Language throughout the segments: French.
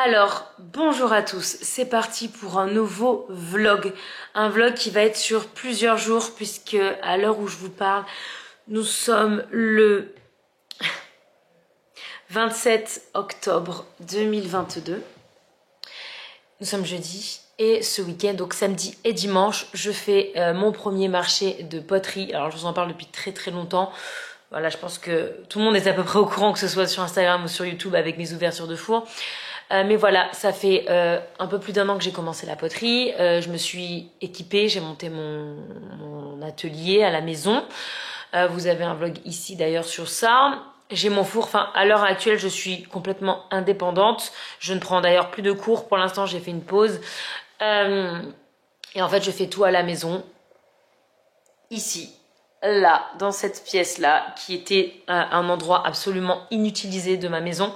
Alors, bonjour à tous, c'est parti pour un nouveau vlog. Un vlog qui va être sur plusieurs jours puisque à l'heure où je vous parle, nous sommes le 27 octobre 2022. Nous sommes jeudi et ce week-end, donc samedi et dimanche, je fais mon premier marché de poterie. Alors je vous en parle depuis très longtemps. Voilà, je pense que tout le monde est à peu près au courant, que ce soit sur Instagram ou sur YouTube avec mes ouvertures de four. Mais voilà, ça fait un peu plus d'un an que j'ai commencé la poterie. Je me suis équipée, j'ai monté mon atelier à la maison. Vous avez un vlog ici d'ailleurs sur ça. J'ai mon four, enfin à l'heure actuelle je suis complètement indépendante. Je ne prends d'ailleurs plus de cours, pour l'instant j'ai fait une pause. Et en fait je fais tout à la maison. Ici, là, dans cette pièce-là, qui était un endroit absolument inutilisé de ma maison.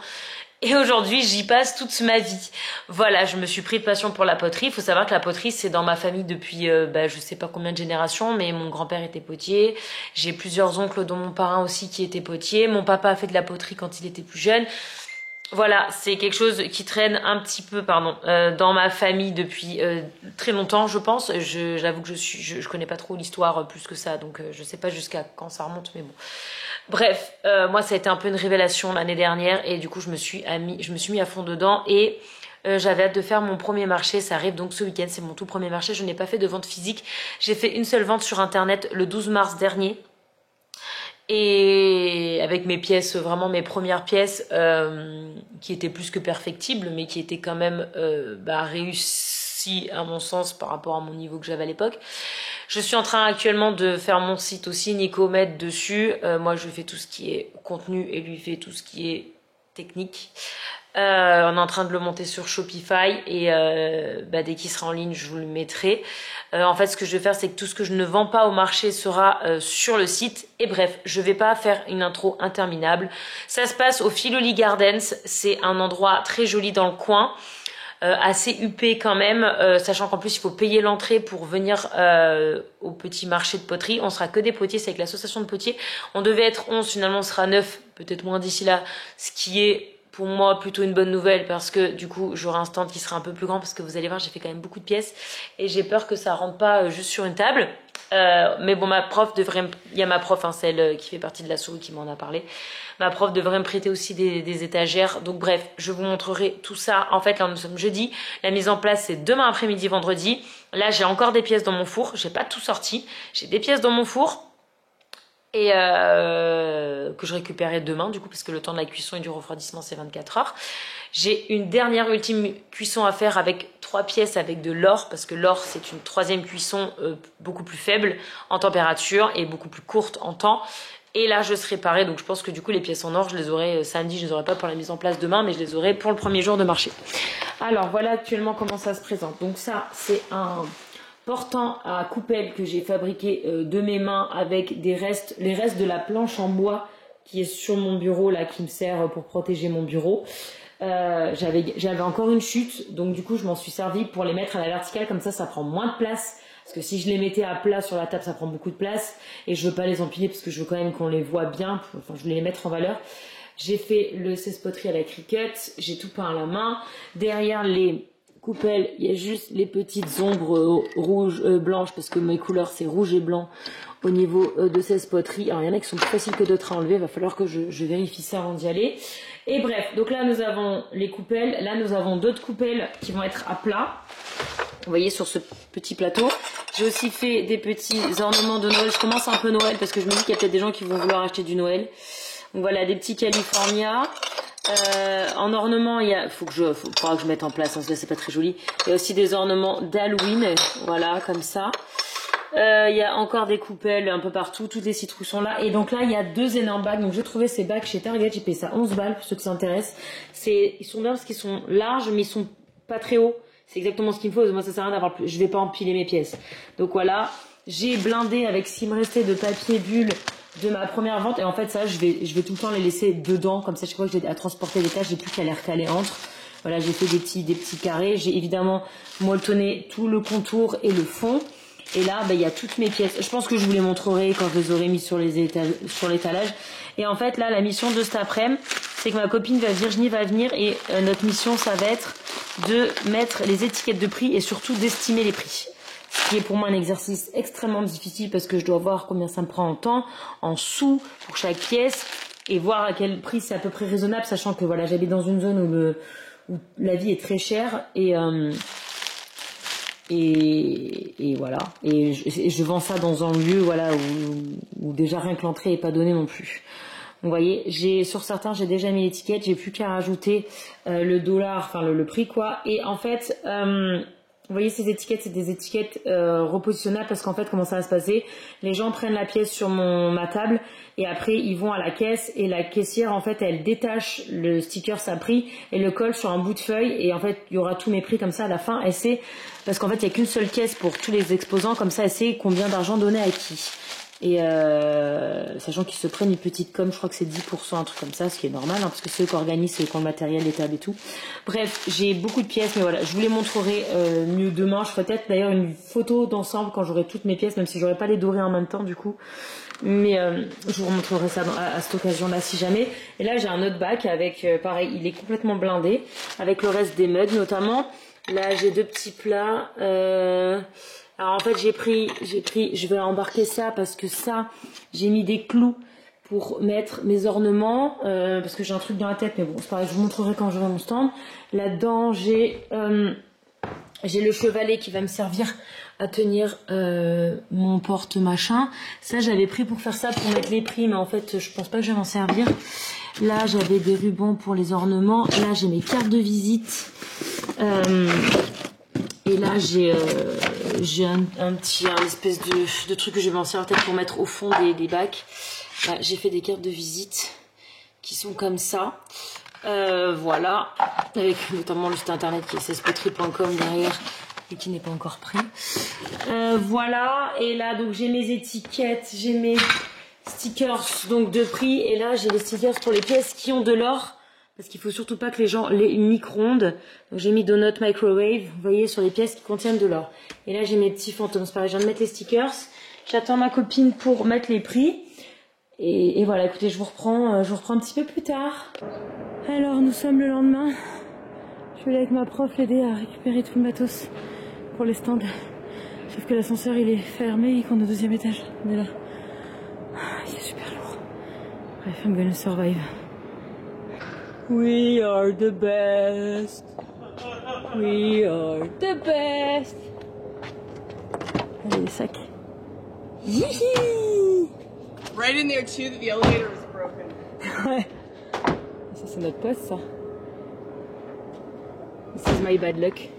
Et aujourd'hui, j'y passe toute ma vie. Voilà, je me suis pris de passion pour la poterie. Il faut savoir que la poterie, c'est dans ma famille depuis je sais pas combien de générations, mais mon grand-père était potier. J'ai plusieurs oncles, dont mon parrain aussi, qui était potier. Mon papa a fait de la poterie quand il était plus jeune. Voilà, c'est quelque chose qui traîne un petit peu, dans ma famille depuis très longtemps, je pense. J'avoue que je connais pas trop l'histoire plus que ça, donc je sais pas jusqu'à quand ça remonte, mais bon. Bref, moi ça a été un peu une révélation l'année dernière et du coup je me suis mis à fond dedans et j'avais hâte de faire mon premier marché. Ça arrive donc ce week-end, c'est mon tout premier marché. Je n'ai pas fait de vente physique, j'ai fait une seule vente sur internet le 12 mars dernier. Et avec mes pièces, vraiment mes premières pièces, qui étaient plus que perfectibles, mais qui étaient quand même réussies à mon sens par rapport à mon niveau que j'avais à l'époque. Je suis en train actuellement de faire mon site aussi, Nico m'aide dessus. Moi je fais tout ce qui est contenu et lui fait tout ce qui est technique. On est en train de le monter sur Shopify et dès qu'il sera en ligne, je vous le mettrai. En fait, ce que je vais faire, c'est que tout ce que je ne vends pas au marché sera sur le site. Et bref, je vais pas faire une intro interminable. Ça se passe au Filoli Gardens. C'est un endroit très joli dans le coin. Assez huppé quand même, sachant qu'en plus il faut payer l'entrée pour venir au petit marché de poterie. On sera que des potiers, c'est avec l'association de potiers. On devait être 11, finalement on sera 9, peut-être moins d'ici là, ce qui est pour moi plutôt une bonne nouvelle parce que du coup j'aurai un stand qui sera un peu plus grand parce que vous allez voir j'ai fait quand même beaucoup de pièces et j'ai peur que ça rentre pas juste sur une table. Mais bon, ma prof devrait il y a ma prof, celle qui fait partie de la souris qui m'en a parlé. Ma prof devrait me prêter aussi des étagères. Donc bref, je vous montrerai tout ça. En fait, là nous sommes jeudi. La mise en place c'est demain après-midi, vendredi. Là j'ai encore des pièces dans mon four. J'ai pas tout sorti. J'ai des pièces dans mon four. Et que je récupérerai demain du coup parce que le temps de la cuisson et du refroidissement c'est 24 heures. J'ai une dernière ultime cuisson à faire avec 3 pièces avec de l'or parce que l'or c'est une troisième cuisson beaucoup plus faible en température et beaucoup plus courte en temps. Et là je serai parée, donc je pense que du coup les pièces en or je les aurai samedi, je les aurai pas pour la mise en place demain mais je les aurai pour le premier jour de marché. Alors voilà actuellement comment ça se présente. Donc ça c'est un portant à coupelle que j'ai fabriqué de mes mains avec les restes de la planche en bois qui est sur mon bureau là, qui me sert pour protéger mon bureau. J'avais encore une chute, donc du coup je m'en suis servi pour les mettre à la verticale, comme ça prend moins de place. Parce que si je les mettais à plat sur la table, ça prend beaucoup de place. Et je veux pas les empiler parce que je veux quand même qu'on les voit bien. Enfin, je voulais les mettre en valeur. J'ai fait le cesse-poterie à la Cricut. J'ai tout peint à la main. Derrière les coupelle, il y a juste les petites ombres rouges, blanches, parce que mes couleurs c'est rouge et blanc au niveau de ces poteries. Alors il y en a qui sont plus faciles que d'autres à enlever, il va falloir que je vérifie ça avant d'y aller. Et bref, donc là nous avons les coupelles, là nous avons d'autres coupelles qui vont être à plat. Vous voyez sur ce petit plateau. J'ai aussi fait des petits ornements de Noël. Je commence un peu Noël parce que je me dis qu'il y a peut-être des gens qui vont vouloir acheter du Noël. Donc voilà, des petits California. En ornement, il y a, faudra que je mette en place, hein, c'est pas très joli. Il y a aussi des ornements d'Halloween, voilà, comme ça. Il y a encore des coupelles un peu partout, toutes les citrouilles sont là. Et donc là, il y a 2 énormes bacs. Donc j'ai trouvé ces bacs chez Target, j'ai payé ça 11 balles pour ceux qui s'intéressent. Ils sont bien parce qu'ils sont larges, mais ils sont pas très hauts. C'est exactement ce qu'il me faut. Moi, ça sert à rien d'avoir plus. Je vais pas empiler mes pièces. Donc voilà, j'ai blindé avec ce qui me restait de papier bulle de ma première vente. Et en fait, ça, je vais tout le temps les laisser dedans. Comme ça, je crois que j'ai à transporter les tâches. J'ai plus qu'à les recaler entre. Voilà, j'ai fait des petits carrés. J'ai évidemment molletonné tout le contour et le fond. Et là, il y a toutes mes pièces. Je pense que je vous les montrerai quand je les aurai mis sur l'étalage. Et en fait, là, la mission de cet après-midi, c'est que ma copine Virginie va venir et notre mission ça va être de mettre les étiquettes de prix et surtout d'estimer les prix. Ce qui est pour moi un exercice extrêmement difficile parce que je dois voir combien ça me prend en temps, en sous pour chaque pièce et voir à quel prix c'est à peu près raisonnable, sachant que voilà, j'habite dans une zone où la vie est très chère et voilà. Et je vends ça dans un lieu voilà où déjà rien que l'entrée est pas donnée non plus. Vous voyez, sur certains j'ai déjà mis l'étiquette, j'ai plus qu'à rajouter le dollar, enfin le prix quoi. Et en fait, vous voyez ces étiquettes, c'est des étiquettes repositionnables parce qu'en fait comment ça va se passer, les gens prennent la pièce sur ma table et après ils vont à la caisse et la caissière en fait elle détache le sticker ça prix et le colle sur un bout de feuille et en fait il y aura tous mes prix comme ça à la fin. Elle sait, parce qu'en fait il n'y a qu'une seule caisse pour tous les exposants, comme ça elle sait combien d'argent donner à qui. Et sachant qu'ils se prennent une petite com, je crois que c'est 10%, un truc comme ça, ce qui est normal, hein, parce que c'est eux qui organisent, c'est eux qui ont le matériel, les tables et tout. Bref, j'ai beaucoup de pièces, mais voilà, je vous les montrerai mieux demain. Je ferai peut-être d'ailleurs une photo d'ensemble quand j'aurai toutes mes pièces, même si j'aurai pas les dorées en même temps du coup. Mais je vous montrerai ça à cette occasion-là si jamais. Et là, j'ai un autre bac avec, pareil, il est complètement blindé, avec le reste des mugs notamment. Là, j'ai 2 petits plats. Alors en fait j'ai pris, je vais embarquer ça parce que ça, j'ai mis des clous pour mettre mes ornements, parce que j'ai un truc dans la tête, mais bon c'est pareil, je vous montrerai quand j'aurai mon stand. Là-dedans j'ai le chevalet qui va me servir à tenir mon porte-machin. Ça j'avais pris pour faire ça, pour mettre les prix, mais en fait je pense pas que je vais m'en servir. Là j'avais des rubans pour les ornements, là j'ai mes cartes de visite. Et là j'ai un espèce de truc que je vais m'en servir peut-être pour mettre au fond des bacs. Là, j'ai fait des cartes de visite qui sont comme ça. Voilà, avec notamment le site internet qui est cespoterie.com derrière et qui n'est pas encore prêt. Voilà, et là donc j'ai mes étiquettes, j'ai mes stickers donc de prix, et là j'ai les stickers pour les pièces qui ont de l'or. Parce qu'il faut surtout pas que les gens les micro-ondes. Donc j'ai mis Donut Microwave, vous voyez, sur les pièces qui contiennent de l'or. Et là j'ai mes petits fantômes. C'est pareil, je viens de mettre les stickers. J'attends ma copine pour mettre les prix. Et voilà, écoutez, je vous reprends un petit peu plus tard. Alors nous sommes le lendemain. Je suis allée avec ma prof l'aider à récupérer tout le matos pour les stands. Sauf que l'ascenseur il est fermé et qu'on est au 2e étage. On est là. Il est super lourd. Bref, I'm gonna survive. We are the best. We are the best. Allez, les sacs. Hihi. Right in there too that the elevator was broken. Ouais. Ça c'est notre poste ça. This is my bad luck.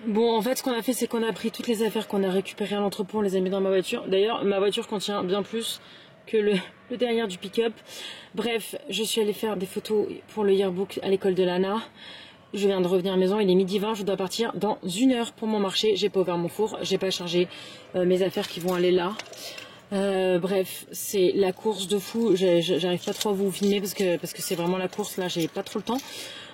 Bon, en fait, ce qu'on a fait, c'est qu'on a pris toutes les affaires qu'on a récupérées à l'entrepôt, on les a mis dans ma voiture. D'ailleurs, ma voiture contient bien plus que le derrière du pick-up. Bref, je suis allée faire des photos pour le yearbook à l'école de Lana. Je viens de revenir à la maison, il est 12h20, je dois partir dans 1 heure pour mon marché. J'ai pas ouvert mon four, j'ai pas chargé mes affaires qui vont aller là. Bref, c'est la course de fou. J'arrive pas trop à vous filmer parce que c'est vraiment la course, là j'ai pas trop le temps.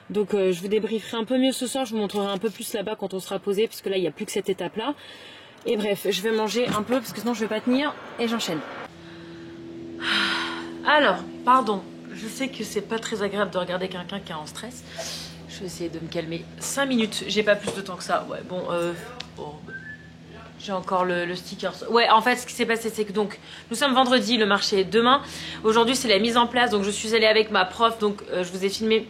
Donc je vous débrieferai un peu mieux ce soir, je vous montrerai un peu plus là-bas quand on sera posé, parce que là il n'y a plus que cette étape-là. Et bref, je vais manger un peu parce que sinon je vais pas tenir et j'enchaîne. Alors, pardon, je sais que c'est pas très agréable de regarder quelqu'un qui est en stress. Je vais essayer de me calmer 5 minutes, j'ai pas plus de temps que ça. Ouais, bon, j'ai encore le sticker. Ouais, en fait, ce qui s'est passé, c'est que donc, nous sommes vendredi, le marché est demain. Aujourd'hui, c'est la mise en place, donc je suis allée avec ma prof, donc je vous ai filmé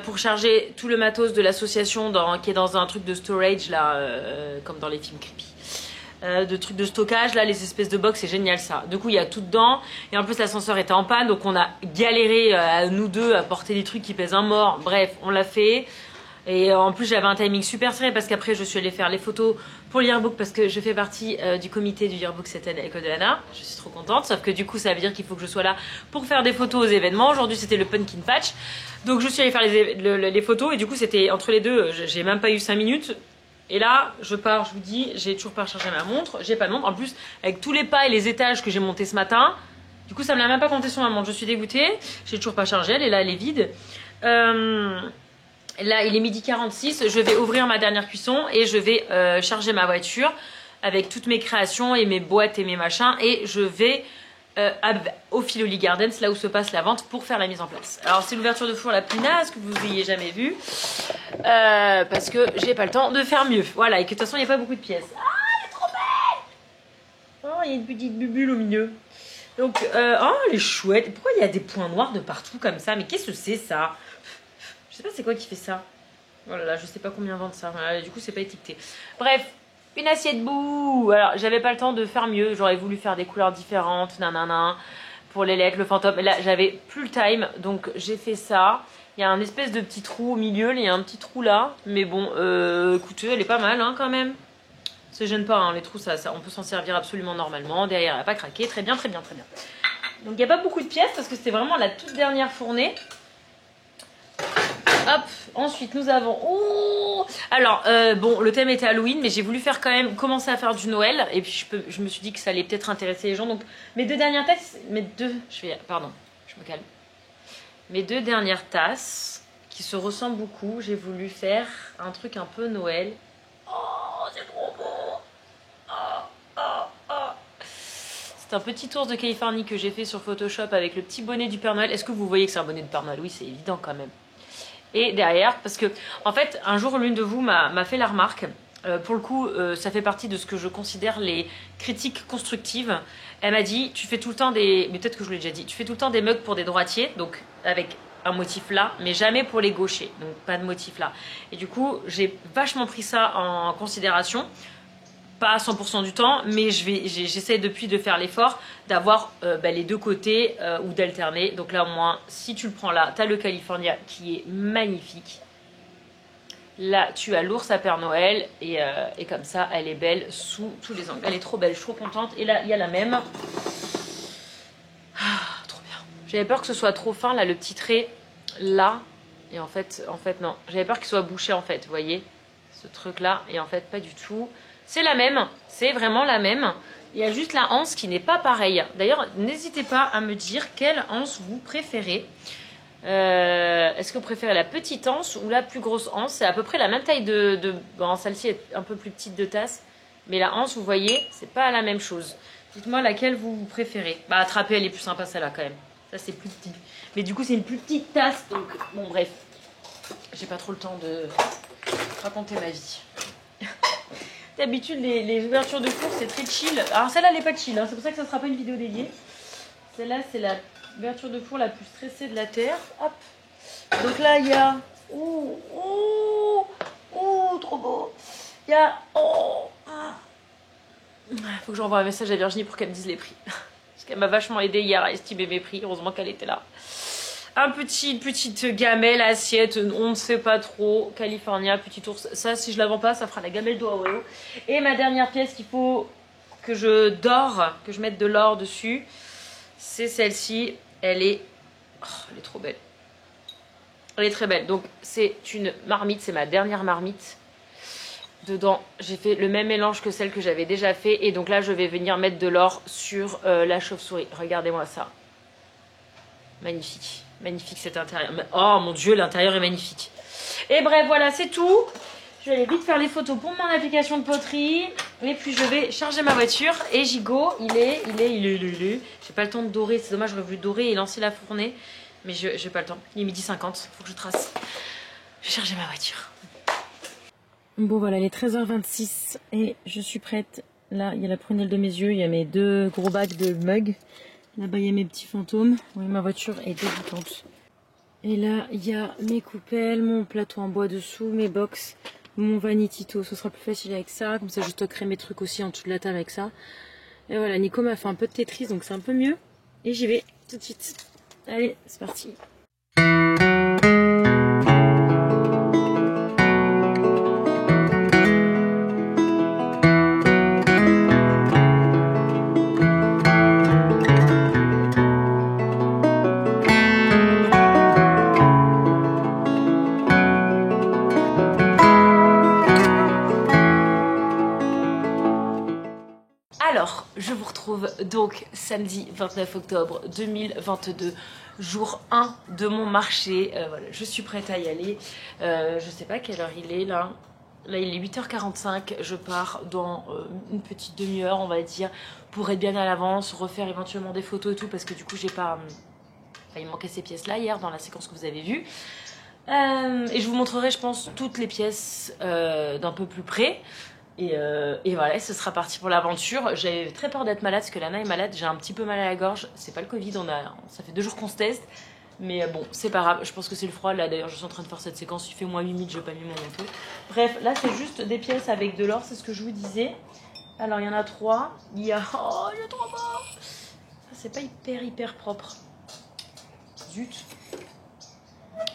pour charger tout le matos de l'association qui est dans un truc de storage, là, comme dans les films creepy. De trucs de stockage, là les espèces de box, c'est génial ça. Du coup il y a tout dedans et en plus l'ascenseur était en panne, donc on a galéré nous deux à porter des trucs qui pèsent un mort. Bref, on l'a fait et en plus j'avais un timing super serré parce qu'après je suis allée faire les photos pour le yearbook parce que je fais partie du comité du yearbook cette année à l'école de Lana. Je suis trop contente, sauf que du coup ça veut dire qu'il faut que je sois là pour faire des photos aux événements. Aujourd'hui c'était le pumpkin patch, donc je suis allée faire les photos et du coup c'était entre les deux, j'ai même pas eu 5 minutes. Et là, je pars, je vous dis, j'ai toujours pas rechargé ma montre, j'ai pas de montre. En plus, avec tous les pas et les étages que j'ai montés ce matin, du coup, ça me l'a même pas compté sur ma montre. Je suis dégoûtée, j'ai toujours pas chargé, elle est là, elle est vide. Là, il est 12h46, je vais ouvrir ma dernière cuisson et je vais charger ma voiture avec toutes mes créations et mes boîtes et mes machins. Et je vais au Filoli Gardens, là où se passe la vente, pour faire la mise en place. Alors c'est l'ouverture de four la plus naze que vous ayez jamais vue, parce que j'ai pas le temps de faire mieux. Voilà, et que de toute façon il n'y a pas beaucoup de pièces. Ah, elle est trop belle! Oh, il y a une petite bubule au milieu. Donc, oh, elle est chouette. Pourquoi il y a des points noirs de partout comme ça? Mais qu'est-ce que c'est ça? Je sais pas c'est quoi qui fait ça. Voilà, je sais pas combien vendent ça. Voilà, du coup c'est pas étiqueté. Bref. Une assiette boue. Alors, j'avais pas le temps de faire mieux. J'aurais voulu faire des couleurs différentes, nanana, pour les lettres, le fantôme. Mais là, j'avais plus le time, donc j'ai fait ça. Il y a un espèce de petit trou au milieu. Il y a un petit trou là. Mais bon, écoutez, elle est pas mal hein, quand même. Ça gêne pas, hein, les trous, ça, on peut s'en servir absolument normalement. Derrière, elle n'a pas craqué. Très bien, très bien, très bien. Donc, il n'y a pas beaucoup de pièces parce que c'était vraiment la toute dernière fournée. Hop, ensuite nous avons... Oh, alors, bon, le thème était Halloween, mais j'ai voulu faire quand même commencer à faire du Noël. Et puis je me suis dit que ça allait peut-être intéresser les gens. Donc mes deux dernières tasses... Pardon, je me calme. Mes deux dernières tasses, qui se ressemblent beaucoup, j'ai voulu faire un truc un peu Noël. Oh, c'est trop beau. C'est un petit ours de Californie que j'ai fait sur Photoshop avec le petit bonnet du Père Noël. Est-ce que vous voyez que c'est un bonnet de Père Noël? Oui, c'est évident quand même. Et derrière, parce que en fait un jour l'une de vous m'a fait la remarque, pour le coup ça fait partie de ce que je considère les critiques constructives. Elle m'a dit tu fais tout le temps des, mais peut-être que je vous l'ai déjà dit, tu fais tout le temps des mugs pour des droitiers, donc avec un motif là, mais jamais pour les gauchers, donc pas de motif là. Et du coup j'ai vachement pris ça en considération. Pas à 100% du temps, mais j'essaie depuis de faire l'effort d'avoir les deux côtés ou d'alterner. Donc là au moins, si tu le prends là, tu as le California qui est magnifique. Là, tu as l'ours à Père Noël et comme ça, elle est belle sous tous les angles. Elle est trop belle, je suis trop contente. Et là, il y a la même. Ah, trop bien. J'avais peur que ce soit trop fin, là, le petit trait, là. Et en fait non. J'avais peur qu'il soit bouché, en fait, vous voyez, ce truc-là. Et en fait, pas du tout. C'est la même, c'est vraiment la même. Il y a juste la anse qui n'est pas pareille. D'ailleurs, n'hésitez pas à me dire quelle anse vous préférez. Est-ce que vous préférez la petite anse ou la plus grosse anse? C'est à peu près la même taille Bon, celle-ci est un peu plus petite de tasse. Mais la anse, vous voyez, c'est pas la même chose. Dites-moi laquelle vous préférez. Bah, attraper, elle est plus sympa celle-là quand même. Ça, c'est plus petit. Mais du coup, c'est une plus petite tasse. Donc, bon, bref. J'ai pas trop le temps de raconter ma vie. D'habitude, les ouvertures de four, c'est très chill. Alors, celle-là, elle n'est pas chill. Hein. C'est pour ça que ça ne sera pas une vidéo dédiée. Celle-là, c'est l'ouverture de four la plus stressée de la Terre. Hop. Donc là, il y a... Ouh, ouh, ouh, trop beau. Il y a... Oh, faut que j'envoie un message à Virginie pour qu'elle me dise les prix. Parce qu'elle m'a vachement aidé hier à estimer mes prix. Heureusement qu'elle était là. Une petite gamelle, assiette, on ne sait pas trop. California, petit ours. Ça, si je la vends pas, ça fera la gamelle d'Oahu. Et ma dernière pièce qu'il faut que je mette de l'or dessus, c'est celle-ci. Elle est trop belle. Elle est très belle. Donc, c'est une marmite. C'est ma dernière marmite. Dedans, j'ai fait le même mélange que celle que j'avais déjà fait. Et donc là, je vais venir mettre de l'or sur la chauve-souris. Regardez-moi ça. Magnifique. Magnifique cet intérieur. Oh mon dieu, l'intérieur est magnifique. Et bref, voilà, c'est tout. Je vais aller vite faire les photos pour mon application de poterie. Et puis je vais charger ma voiture. Et Gigot, il est. J'ai pas le temps de dorer. C'est dommage, j'aurais voulu dorer et lancer la fournée. Mais j'ai pas le temps. Il est 12h50. Faut que je trace. Je vais charger ma voiture. Bon voilà, il est 13h26 et je suis prête. Là, il y a la prunelle de mes yeux. Il y a mes deux gros bacs de mugs. Là-bas, il y a mes petits fantômes. Oui, ma voiture est dégoûtante. Et là, il y a mes coupelles, mon plateau en bois dessous, mes box, mon vanitito. Ce sera plus facile avec ça. Comme ça, je stockerai mes trucs aussi en dessous de la table avec ça. Et voilà, Nico m'a fait un peu de Tetris, donc c'est un peu mieux. Et j'y vais tout de suite. Allez, c'est parti. Alors, je vous retrouve donc samedi 29 octobre 2022, jour 1 de mon marché. Voilà, je suis prête à y aller. Je sais pas quelle heure il est là. Là il est 8h45, je pars dans une petite demi-heure on va dire, pour être bien à l'avance, refaire éventuellement des photos et tout, parce que du coup j'ai pas... Enfin, il me manquait ces pièces là hier dans la séquence que vous avez vue. Et je vous montrerai je pense toutes les pièces d'un peu plus près. Et voilà, ce sera parti pour l'aventure. J'avais très peur d'être malade parce que Lana est malade, j'ai un petit peu mal à la gorge. C'est pas le Covid, ça fait 2 jours qu'on se teste. Mais bon, c'est pas grave, je pense que c'est le froid. Là d'ailleurs, je suis en train de faire cette séquence, il fait moins 8 je vais pas mis mon manteau. Bref, là c'est juste des pièces avec de l'or, c'est ce que je vous disais. Alors il y en a 3. Il y a 3 morts. C'est pas hyper propre. Zut.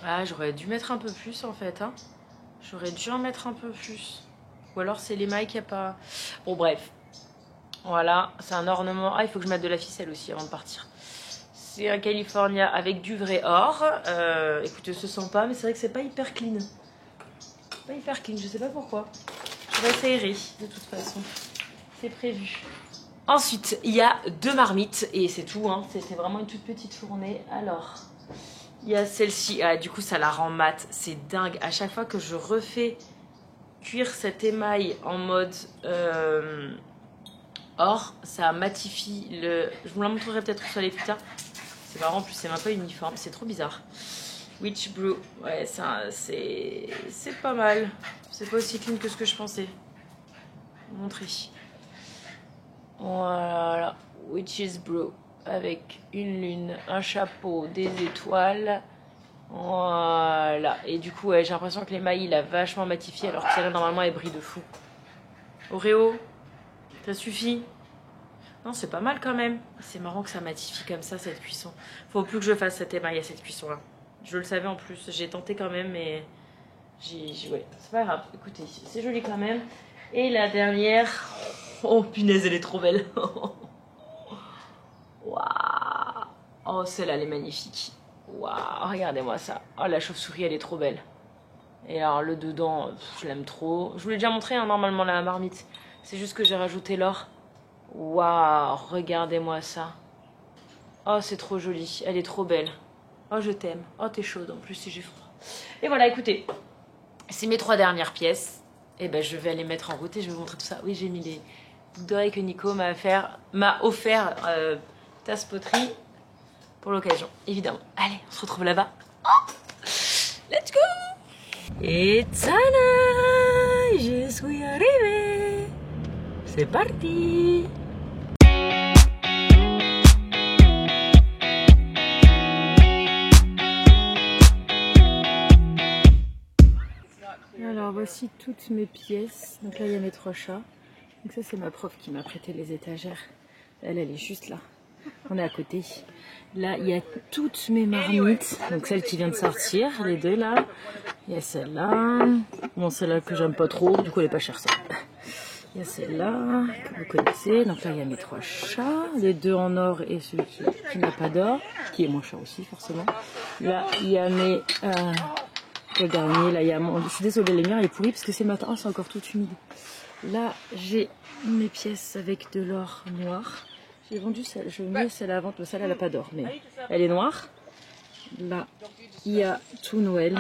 Ah, j'aurais dû mettre un peu plus en fait. Hein. J'aurais dû en mettre un peu plus. Ou alors c'est l'émail qui a pas... Bon bref. Voilà, c'est un ornement. Ah, il faut que je mette de la ficelle aussi avant de partir. C'est un California avec du vrai or. Écoutez, ce sent pas, mais c'est vrai que c'est pas hyper clean. Pas hyper clean, je sais pas pourquoi. Je vais essayer de toute façon. C'est prévu. Ensuite, il y a 2 marmites et c'est tout. Hein. C'était vraiment une toute petite fournée. Alors, il y a celle-ci. Ah, du coup, ça la rend mate. C'est dingue. À chaque fois que je refais cuire cet émail en mode or, ça matifie le... Je vous la montrerai peut-être sur les plus tard. C'est marrant, en plus c'est même pas uniforme, c'est trop bizarre. Witch Brew, ouais, c'est pas mal. C'est pas aussi clean que ce que je pensais. Montrer. Voilà, Witch's Brew avec une lune, un chapeau, des étoiles. Voilà, et du coup, ouais, j'ai l'impression que l'émail il a vachement matifié alors que normalement elle brille de fou. Oreo, ça suffit? Non, c'est pas mal quand même. C'est marrant que ça matifie comme ça cette cuisson. Faut plus que je fasse cet émail à cette cuisson là. Je le savais en plus, j'ai tenté quand même mais ouais, c'est pas grave. Écoutez, c'est joli quand même. Et la dernière, oh punaise, elle est trop belle. Waouh. Oh, celle-là elle est magnifique. Waouh, regardez-moi ça. Oh, la chauve-souris elle est trop belle. Et alors le dedans, je l'aime trop. Je vous l'ai déjà montré hein, normalement la marmite. C'est juste que j'ai rajouté l'or. Waouh, regardez-moi ça. Oh, c'est trop joli. Elle est trop belle. Oh, je t'aime. Oh, t'es chaude en plus si j'ai froid. Et voilà, écoutez. C'est mes 3 dernières pièces. Et ben, je vais aller mettre en route et je vais vous montrer tout ça. Oui, j'ai mis les boucles d'oreilles que Nico m'a offert tasse poterie pour l'occasion, évidemment. Allez, on se retrouve là-bas. Oh, let's go! Et tada! Je suis arrivée. C'est parti! Alors voici toutes mes pièces. Donc là il y a mes 3 chats. Donc ça c'est ma prof qui m'a prêté les étagères. Elle est juste là. On est à côté. Là il y a toutes mes marmites. Donc celle qui vient de sortir, les 2 là. Il y a celle-là. Bon celle-là que j'aime pas trop, du coup elle est pas chère ça. Il y a celle-là que vous connaissez. Donc là il y a mes 3 chats. Les 2 en or et celui qui n'a pas d'or. Qui est moins cher aussi forcément. Là il y a mes... le dernier, là il y a mon... Je suis désolée, les miens est pourri parce que c'est le matin, oh, c'est encore tout humide. Là j'ai mes pièces avec de l'or noir. J'ai vendu celle, je mets celle à vente, celle elle n'a pas d'or, mais elle est noire. Là il y a tout Noël.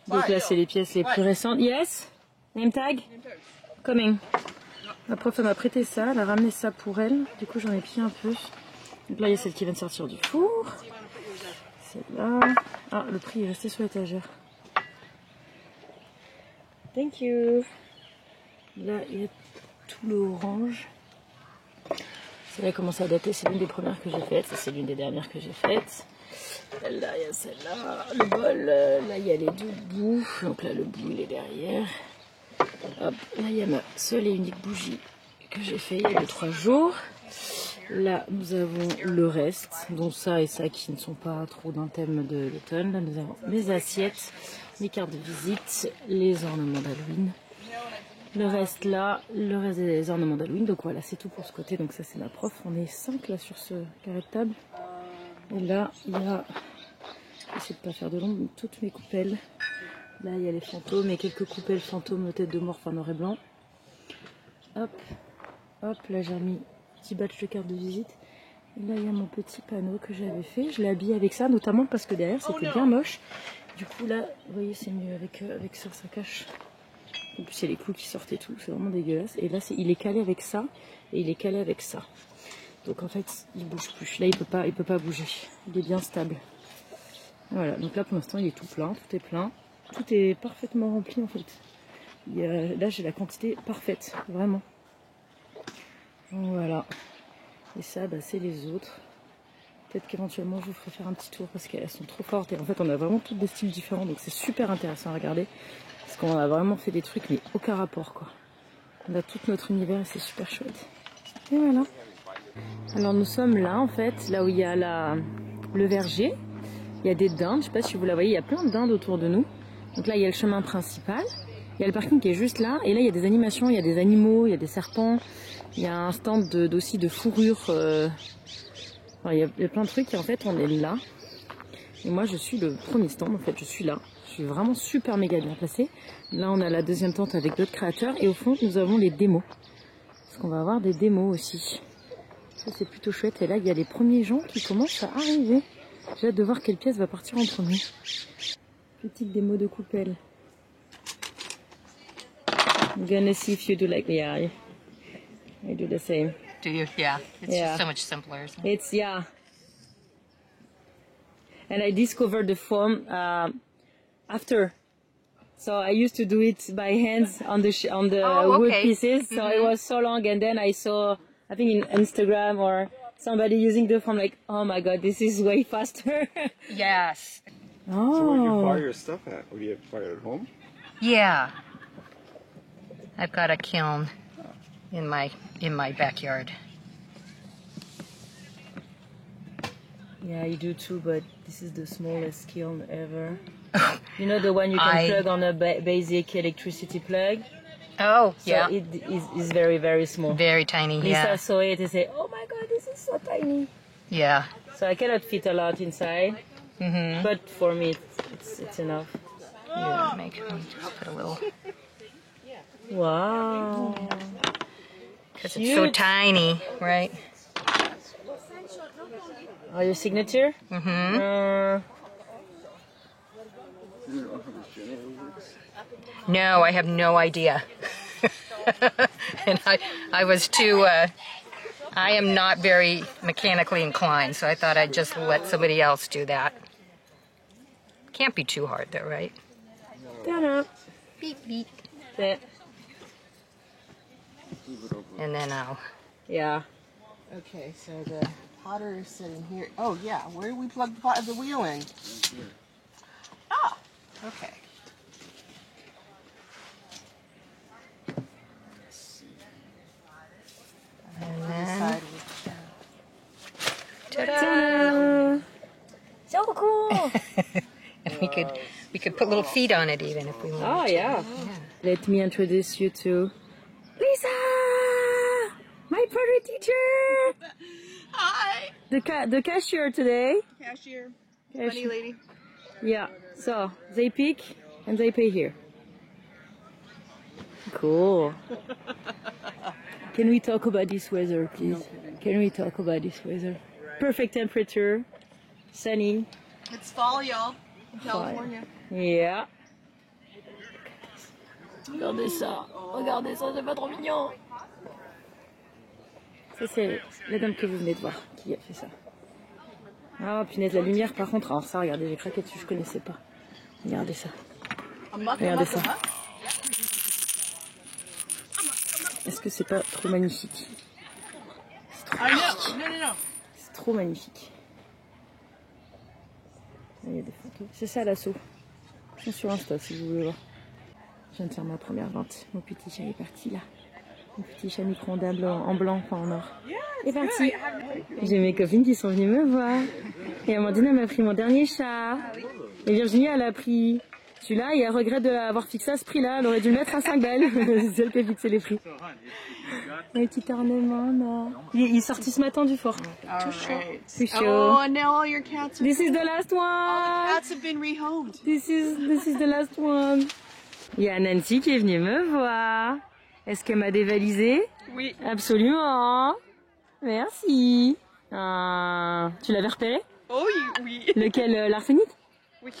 Donc là c'est les pièces les plus récentes. Yes? Name tag? Coming. Ma prof m'a prêté ça, elle a ramené ça pour elle. Du coup j'en ai pris un peu. Donc là il y a celle qui vient de sortir du four. Celle-là. Ah, le prix est resté sur l'étagère. Thank you. Là, il y a tout le orange. Celle-là commence à dater, c'est l'une des premières que j'ai faites. Ça, c'est l'une des dernières que j'ai faites. Là, il y a celle-là. Le bol, là, il y a les 2 bouts. Donc là, le bout, il est derrière. Hop, là, il y a ma seule et unique bougie que j'ai fait il y a 2-3 jours. Là, nous avons le reste, dont ça et ça qui ne sont pas trop d'un thème de l'automne. Là, nous avons les assiettes, les cartes de visite, les ornements d'Halloween. Le reste là, le reste des ornements d'Halloween. Donc voilà, c'est tout pour ce côté. Donc ça, c'est ma prof. On est 5 là sur ce carré de table. Et là, il y a... J'essaie de ne pas faire de l'ombre, toutes mes coupelles. Là, il y a les fantômes et quelques coupelles fantômes, tête de mort, enfin noir et blanc. Hop, hop, là j'ai mis petit batch de cartes de visite. Et là il y a mon petit panneau que j'avais fait. Je l'ai habillé avec ça, notamment parce que derrière c'était bien moche. Du coup là, vous voyez, c'est mieux avec ça, ça cache En plus, il y a les clous qui sortent et tout. C'est vraiment dégueulasse. Et là, il est calé avec ça. Et il est calé avec ça. Donc en fait, il bouge plus. Là, il peut pas bouger. Il est bien stable. Voilà. Donc là, pour l'instant, il est tout plein. Tout est plein. Tout est parfaitement rempli en fait. Là, j'ai la quantité parfaite. Vraiment. Donc voilà. Et ça, bah, c'est les autres. Peut-être qu'éventuellement, je vous ferai faire un petit tour parce qu'elles sont trop fortes. Et en fait, on a vraiment toutes des styles différents. Donc c'est super intéressant à regarder. Parce qu'on a vraiment fait des trucs, mais aucun rapport, quoi. On a tout notre univers et c'est super chouette. Et voilà. Alors nous sommes là, en fait, là où il y a le verger. Il y a des dindes, je sais pas si vous la voyez, il y a plein de dindes autour de nous. Donc là, il y a le chemin principal. Il y a le parking qui est juste là. Et là, il y a des animations, il y a des animaux, il y a des serpents. Il y a un stand aussi de fourrure. Enfin, il y a plein de trucs et en fait, on est là. Et moi, je suis le premier stand, en fait, je suis là. Je suis vraiment super méga bien placée. Là, on a la deuxième tente avec d'autres créateurs. Et au fond, nous avons les démos. Parce qu'on va avoir des démos aussi. Ça, c'est plutôt chouette. Et là, il y a les premiers gens qui commencent à arriver. J'ai hâte de voir quelle pièce va partir en premier. Petite démo de coupelle. I'm gonna see if you do like... Yeah, I do the same. Do you? Yeah. It's Yeah. just so much simpler, isn't it? It's, yeah. And I discovered the foam after. So I used to do it by hands on the Oh, wood okay. pieces. So it was so long, and then I saw, I think in Instagram or somebody using the foam, like, oh my god, this is way faster. Yes. Oh. So where do you buy your stuff at? Or do you buy it at home? Yeah. I've got a kiln in my backyard. Yeah, you do too, but this is the smallest kiln ever. You know the one you can plug on a basic electricity plug? Oh, So yeah. it is very, very small. Very tiny. Lisa Yeah. saw it and said, oh my god, this is so tiny. Yeah. So I cannot fit a lot inside, but for me it's enough. Yeah. Just put a little Wow. because it's so Cute. tiny, right? Oh, your signature? No, I have no idea. And I was too. I am not very mechanically inclined, so I thought I'd just let somebody else do that. Can't be too hard, though, right? Ta-da. Beep beep. That- And then I'll. Yeah. Okay, so the potter is sitting here. Oh yeah, where do we plug the wheel in? Ah, okay. And This then. side we- Ta-da! Ta-da. So cool. And we could put little feet on it even if we wanted. Oh, yeah. Let me introduce you to Lisa, my pottery teacher, Hi, the cashier today. cashier, Cashier. funny lady. Yeah, so they pick and they pay here. Cool. Can we talk about this weather, please? Can we talk about this weather? Perfect temperature, sunny. It's fall, y'all, in California. Yeah. Regardez ça, c'est pas trop mignon. Ça, c'est la dame que vous venez de voir qui a fait ça. Ah, punaise, la lumière, par contre, alors ça, regardez, j'ai craqué dessus, je connaissais pas. Regardez ça. Regardez ça. Est-ce que c'est pas trop magnifique? I know. No. C'est trop magnifique. Il y a des photos. C'est ça l'assaut. Je suis sur Insta si vous voulez voir. Je viens de faire ma première vente. Mon petit chat est parti là. Mon petit chat micro-ondable en blanc, enfin en or. Il est parti. J'ai mes copines qui sont venues me voir. Et Amandine elle m'a pris mon dernier chat. Et Virginie elle a pris celui-là et elle regrette de l'avoir fixé à ce prix-là. Elle aurait dû le mettre à 5 balles. C'est elle qui a fixé les prix. Un petit ornement là. Il est sorti ce matin du fort. All right. Plus chaud. Oh, and now all your cats are. This is the last All one. the cats have been rehomed. This is the last one. Il y a Nancy qui est venue me voir. Est-ce qu'elle m'a dévalisé? Oui. Absolument. Merci. Ah, tu l'avais repéré? Oh oui. Lequel, l'arsenic? Oui.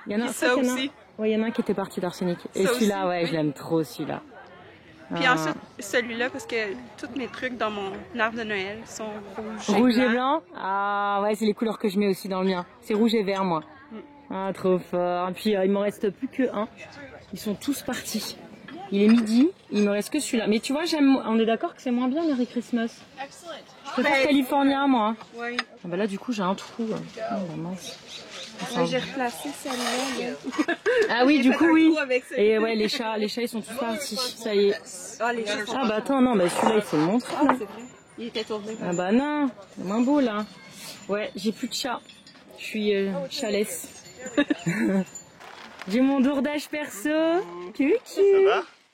Il y en a un Ça qu'il y en a- aussi. Ouais, il y en a un qui était parti d'arsenic. Et Ça celui-là, aussi, ouais, oui. je l'aime trop celui-là. Puis ensuite, celui-là, parce que tous mes trucs dans mon arbre de Noël sont rouges Rouge et blanc. Ah ouais, c'est les couleurs que je mets aussi dans le mien. C'est rouge et vert, moi. Ah, trop fort. Et puis, il m'en reste plus que un. Ils sont tous partis. Il est midi, il me reste que celui-là. Mais tu vois, on est d'accord que c'est moins bien Merry Christmas. Je préfère California, moi. Oui. Ah bah là, du coup, j'ai un trou. Oh, bah mince. J'ai replacé celle-là. Ah oui, du coup, oui. Avec celui-là. Et ouais, les chats, ils sont tous partis. Ça y est. Ah, les chats sont Ah bah attends, non, bah celui-là, il faut le montrer. là. c'est vrai. Il était tourné. Ah bah non, c'est moins beau là. Ouais, j'ai plus de chat. Je suis chalesse. J'ai mon dourdage perso. Cucu.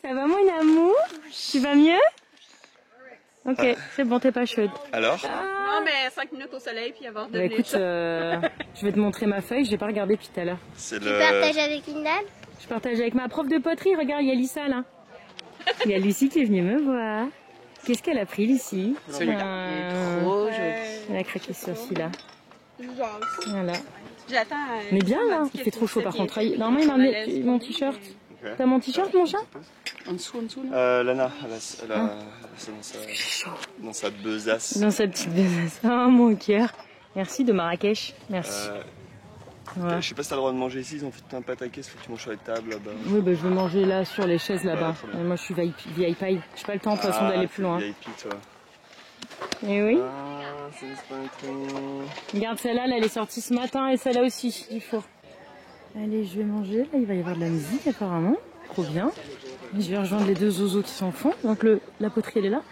Ça va mon amour? Tu vas mieux? Ok, c'est bon, t'es pas chaude. Alors? Non, mais 5 minutes au soleil, puis avoir de Bah écoute, je vais te montrer ma feuille, j'ai pas regardé depuis tout à l'heure. C'est Tu partages avec une dame? Je partage avec ma prof de poterie, regarde, il y a Lisa là. Il y a Lucie qui est venue me voir. Qu'est-ce qu'elle a pris, Lucie? Celui-là. Il est trop joli. Elle a craqué sur celui-là. Voilà. J'attends. Mais bien là, il fait trop chaud par contre. Normalement, il m'a amené mon t-shirt. T'as mon t-shirt, mon chat? En dessous, là. Lana, elle a c'est dans sa besace. Dans sa petite besace. Oh mon cœur. Merci de Marrakech. Merci. Ouais. Je sais pas si t'as le droit de manger ici, ils ont fait tout un pataquès, faut que tu manges sur les tables là-bas. Oui, bah, je vais manger là sur les chaises là-bas. Ouais, trop bien. Moi je suis VIP. J'ai pas le temps de toute façon d'aller plus loin. VIP, toi. Et oui. Ah, c'est pas trop. Regarde celle-là, elle est sortie ce matin et celle-là aussi du four. Allez, je vais manger. Là, il va y avoir de la musique apparemment. Trop bien. Je vais rejoindre les deux zozos qui sont au fond. Donc la poterie elle est là.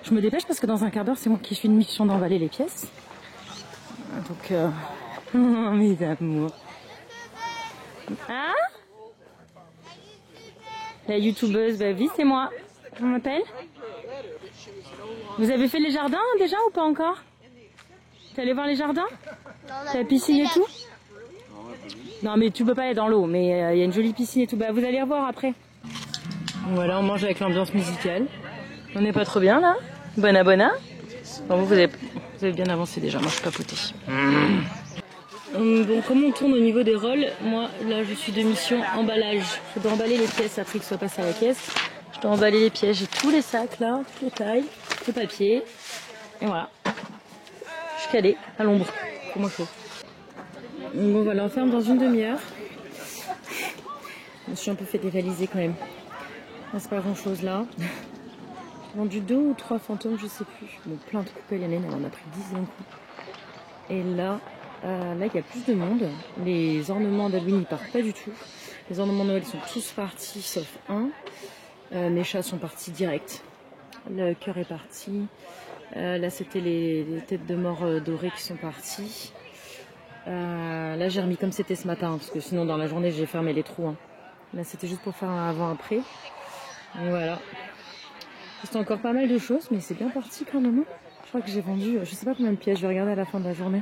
Je me dépêche parce que dans un quart d'heure, c'est moi qui suis une mission d'emballer les pièces. Donc, mes amours. Hein? La youtubeuse, bah oui, c'est moi. On m'appelle? Vous avez fait les jardins déjà ou pas encore? T'es allé voir les jardins? La piscine et tout? Non mais tu peux pas aller dans l'eau, mais il y a une jolie piscine et tout. Bah vous allez revoir après. Voilà, on mange avec l'ambiance musicale. On n'est pas trop bien là? Bona bona? Bon, vous avez bien avancé déjà, moi je suis papotée. Bon, comme on tourne au niveau des rôles, moi là je suis de mission emballage. Je dois emballer les pièces après que ce soit passé à la caisse. Je dois emballer les pièces, j'ai tous les sacs là, toutes les tailles, le papier. Et voilà. Je suis calée à l'ombre, pour moi chaud. Bon voilà, on ferme dans une demi-heure. Je me suis un peu fait dévaliser quand même. C'est pas grand chose là. J'ai vendu 2 ou 3 fantômes, je sais plus. Bon, plein de coupelles, il y en a une, elle en a pris 10 d'un coup. Et là, il y a plus de monde. Les ornements d'Halloween, ils partent pas du tout. Les ornements de Noël sont tous partis, sauf un. Mes chats sont partis direct. Le cœur est parti. Là, c'était les têtes de mort dorées qui sont parties. Là, j'ai remis comme c'était ce matin, parce que sinon, dans la journée, j'ai fermé les trous. Hein. Là, c'était juste pour faire un avant-après. Et voilà. C'est encore pas mal de choses, mais c'est bien parti quand même. Je crois que j'ai vendu, je sais pas combien de pièces, je vais regarder à la fin de la journée.